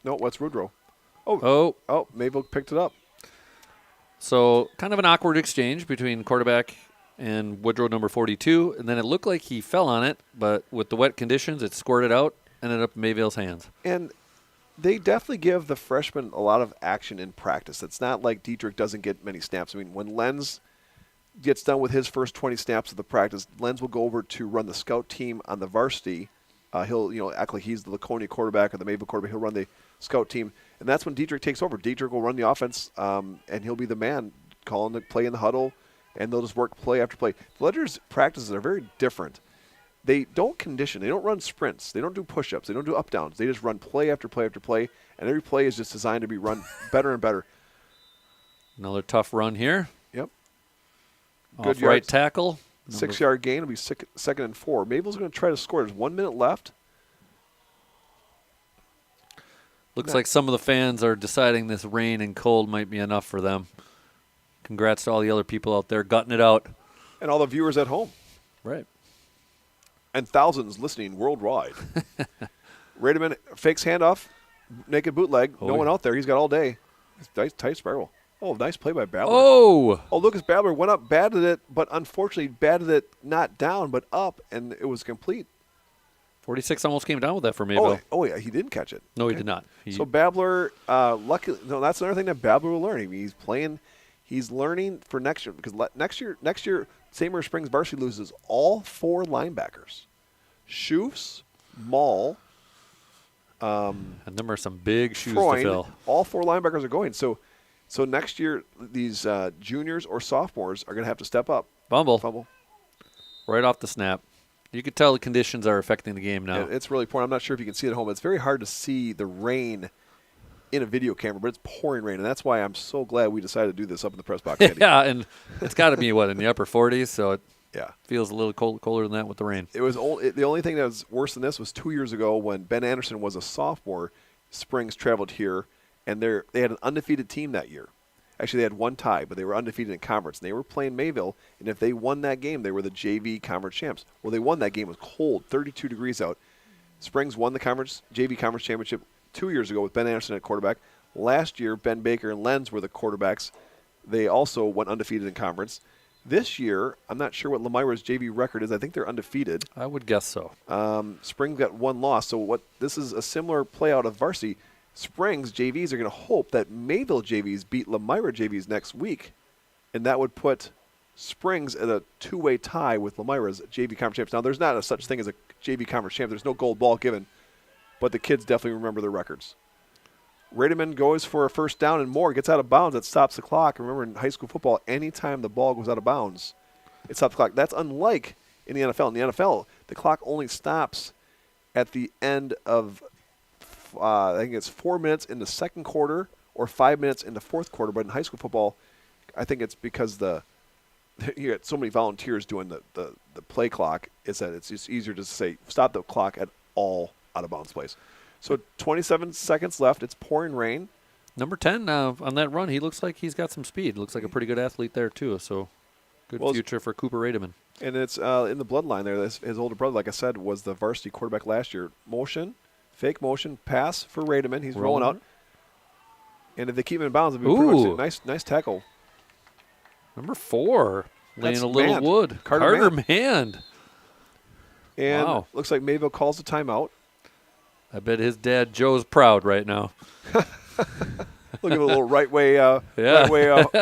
No, what's Woodrow? Oh, Mayville picked it up. So kind of an awkward exchange between quarterback and Woodrow, number 42, and then it looked like he fell on it, but with the wet conditions, it squirted out, ended up in Mayville's hands. And they definitely give the freshmen a lot of action in practice. It's not like Dietrich doesn't get many snaps. I mean, when Lenz gets done with his first 20 snaps of the practice, Lenz will go over to run the scout team on the varsity. He'll act like he's the Laconia quarterback or the Mayville quarterback. He'll run the scout team, and that's when Dietrich takes over. Dietrich will run the offense, and he'll be the man calling the play in the huddle, and they'll just work play after play. The Ledgers' practices are very different. They don't condition. They don't run sprints. They don't do push-ups. They don't do up-downs. They just run play after play after play, and every play is just designed to be run better and better. Another tough run here. Yep. Good right yards. Tackle. 6-yard gain will be 2nd and 4. Mayville's going to try to score. There's 1 minute left. Looks like some of the fans are deciding this rain and cold might be enough for them. Congrats to all the other people out there gutting it out. And all the viewers at home. Right. And thousands listening worldwide. Wait a minute. Fakes handoff. Naked bootleg. No one out there. He's got all day. Nice tight spiral. Oh, nice play by Babbler. Oh, Lucas Babbler went up, batted it, but unfortunately batted it not down, but up, and it was complete. 46 almost came down with that for Mayville. Oh, yeah, he didn't catch it. No, he did not. So Babbler, luckily, that's another thing that Babbler will learn. He's playing, he's learning for next year, because next year, St. Mary's Springs varsity loses all 4 linebackers. Schoofs, Mall, and there are some big shoes Freund, to fill. All 4 linebackers are going. So next year, these juniors or sophomores are going to have to step up. Fumble. Right off the snap. You could tell the conditions are affecting the game now. Yeah, it's really pouring. I'm not sure if you can see it at home. It's very hard to see the rain in a video camera, but it's pouring rain, and that's why I'm so glad we decided to do this up in the press box. Yeah, and it's got to be, in the upper 40s, so Yeah. Feels a little colder than that with the rain. It was the only thing that was worse than this was 2 years ago when Ben Anderson was a sophomore. Springs traveled here, and they had an undefeated team that year. Actually, they had one tie, but they were undefeated in conference. And they were playing Mayville, and if they won that game, they were the JV conference champs. Well, they won that game. It was cold, 32 degrees out. Springs won the JV conference championship 2 years ago with Ben Anderson at quarterback. Last year, Ben Baker and Lenz were the quarterbacks. They also went undefeated in conference. This year, I'm not sure what Lemira's JV record is. I think they're undefeated. I would guess so. Springs got one loss. So this is a similar play out of varsity. Springs JVs are going to hope that Mayville JVs beat Lemira JVs next week, and that would put Springs at a two-way tie with Lemira's JV conference champs. Now, there's not a such thing as a JV conference champ. There's no gold ball given, but the kids definitely remember their records. Rademan goes for a first down and more, gets out of bounds. That stops the clock. Remember, in high school football, anytime the ball goes out of bounds, it stops the clock. That's unlike in the NFL. In the NFL, the clock only stops at the end of I think it's 4 minutes in the second quarter or 5 minutes in the fourth quarter. But in high school football, I think it's because you got so many volunteers doing the play clock, is that it's just easier to say stop the clock at all out of bounds plays. So 27 seconds left. It's pouring rain. Number 10 on that run, he looks like he's got some speed. Looks like a pretty good athlete there too. So good future for Cooper Rademan. And it's in the bloodline there. His older brother, like I said, was the varsity quarterback last year. Fake motion, pass for Rademan. He's rolling out. And if they keep him in bounds, it'll be pretty much nice tackle. Number 4, laying That's a little Mand. wood. Carter Mand. And looks like Mayville calls the timeout. I bet his dad Joe's proud right now. Look at a little right way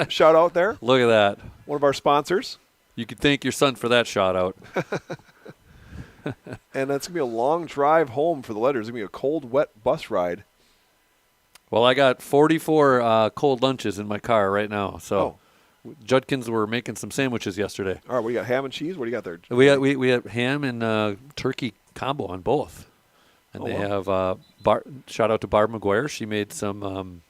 shout out there. Look at that. One of our sponsors. You could thank your son for that shout out. And that's going to be a long drive home for the Letters. It's going to be a cold, wet bus ride. Well, I got 44 cold lunches in my car right now. So Judkins were making some sandwiches yesterday. All right, what do you got, ham and cheese? What do you got there? We had ham and turkey combo on both. And they have shout out to Barb McGuire. She made some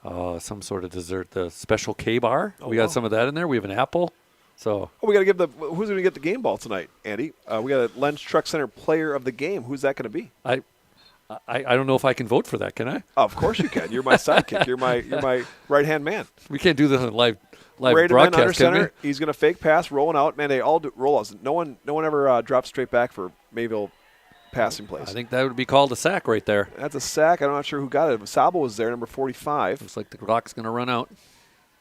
sort of dessert, the special K-bar. We got some of that in there. We have an apple. So we got to give who's going to get the game ball tonight, Andy? We got a Lens Truck Center Player of the Game. Who's that going to be? I don't know if I can vote for that. Can I? Of course you can. You're my sidekick. You're my right hand man. We can't do the live Rademan broadcast. Under center. He's going to fake pass, rolling out. Man, they all do rollouts. No one ever drops straight back for Mayville passing plays. I think that would be called a sack right there. That's a sack. I'm not sure who got it. Sabo was there, number 45. Looks like the clock's going to run out.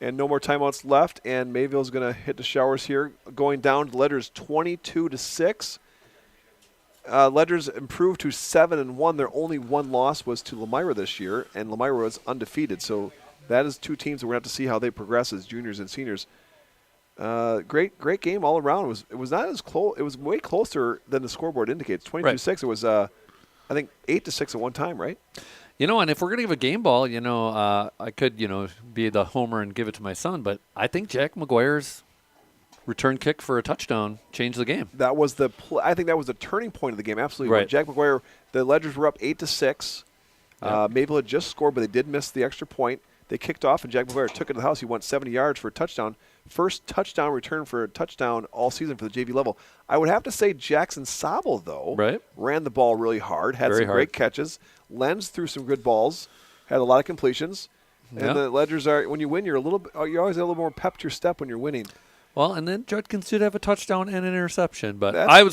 And no more timeouts left, and Mayville's going to hit the showers here, going down to Letters 22-6. Letters improved to 7-1. Their only one loss was to Lemira this year, and Lemira was undefeated. So that is two teams that we're going to have to see how they progress as juniors and seniors. Great game all around. It was not as close. It was way closer than the scoreboard indicates. 22-6. Right. It was I think 8-6 at one time, right? And if we're going to give a game ball, I could, be the homer and give it to my son, but I think Jack McGuire's return kick for a touchdown changed the game. That was I think that was the turning point of the game. Absolutely. Right. When Jack McGuire, the Ledgers were up 8-6. Mayville had just scored, but they did miss the extra point. They kicked off, and Jack McGuire took it to the house. He went 70 yards for a touchdown. First touchdown return for a touchdown all season for the JV level. I would have to say Jackson Sobel, though, ran the ball really hard, had some great catches. Lenz threw some good balls, had a lot of completions. And the Ledgers are, when you win, you always have a little more pep to your step when you're winning. Well, and then Judkins did have a touchdown and an interception, but I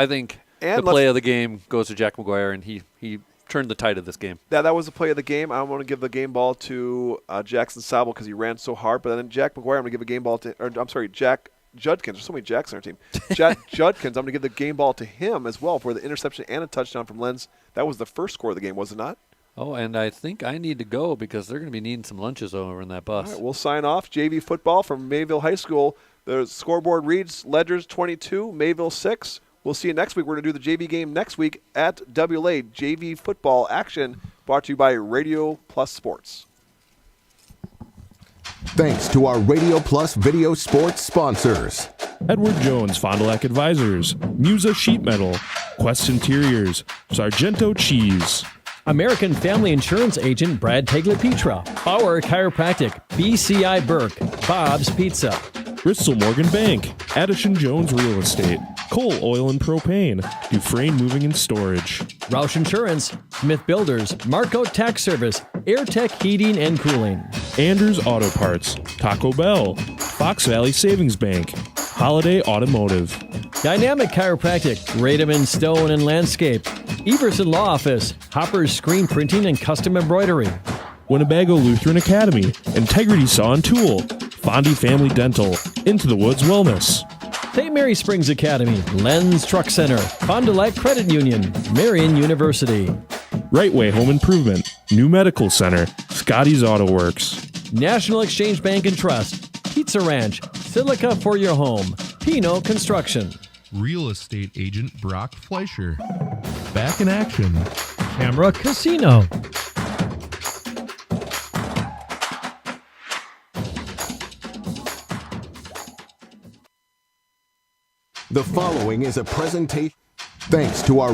think the play of the game goes to Jack McGuire, and he turned the tide of this game. That was the play of the game. I want to give the game ball to Jackson Sobel because he ran so hard. But then Jack McGuire, I'm going to give a game ball to, Jack Judkins. There's so many Jacks on our team. Jack Judkins, I'm going to give the game ball to him as well for the interception and a touchdown from Lenz. That was the first score of the game, was it not? Oh, and I think I need to go because they're going to be needing some lunches over in that bus. All right, we'll sign off. JV football from Mayville High School. The scoreboard reads Ledgers 22, Mayville 6. We'll see you next week. We're going to do the JV game next week at WLA. JV football action brought to you by Radio Plus Sports. Thanks to our Radio Plus video sports sponsors. Edward Jones Fond du Lac Advisors, Musa Sheet Metal, Quest Interiors, Sargento Cheese, American Family Insurance Agent Brad Tagliapietra, Bauer Chiropractic, BCI Burke, Bob's Pizza, Bristol Morgan Bank, Addison Jones Real Estate, Cole Oil and Propane, Dufresne Moving and Storage, Roush Insurance, Smith Builders, Marco Tax Service, AirTech Heating and Cooling, Anders Auto Parts, Taco Bell, Fox Valley Savings Bank, Holiday Automotive, Dynamic Chiropractic, Radom Stone and Landscape, Everson Law Office, Hopper's Screen Printing and Custom Embroidery, Winnebago Lutheran Academy, Integrity Saw and Tool, Fondy Family Dental, Into the Woods Wellness, St. Mary Springs Academy, Lens Truck Center, Fond du Lac Credit Union, Marion University, Right Way Home Improvement, New Medical Center, Scotty's Auto Works, National Exchange Bank and Trust, Pizza Ranch, Silica for your home, Pino Construction, Real estate agent Brock Fleischer. Back in action. Camera Casino. The following is a presentation thanks to our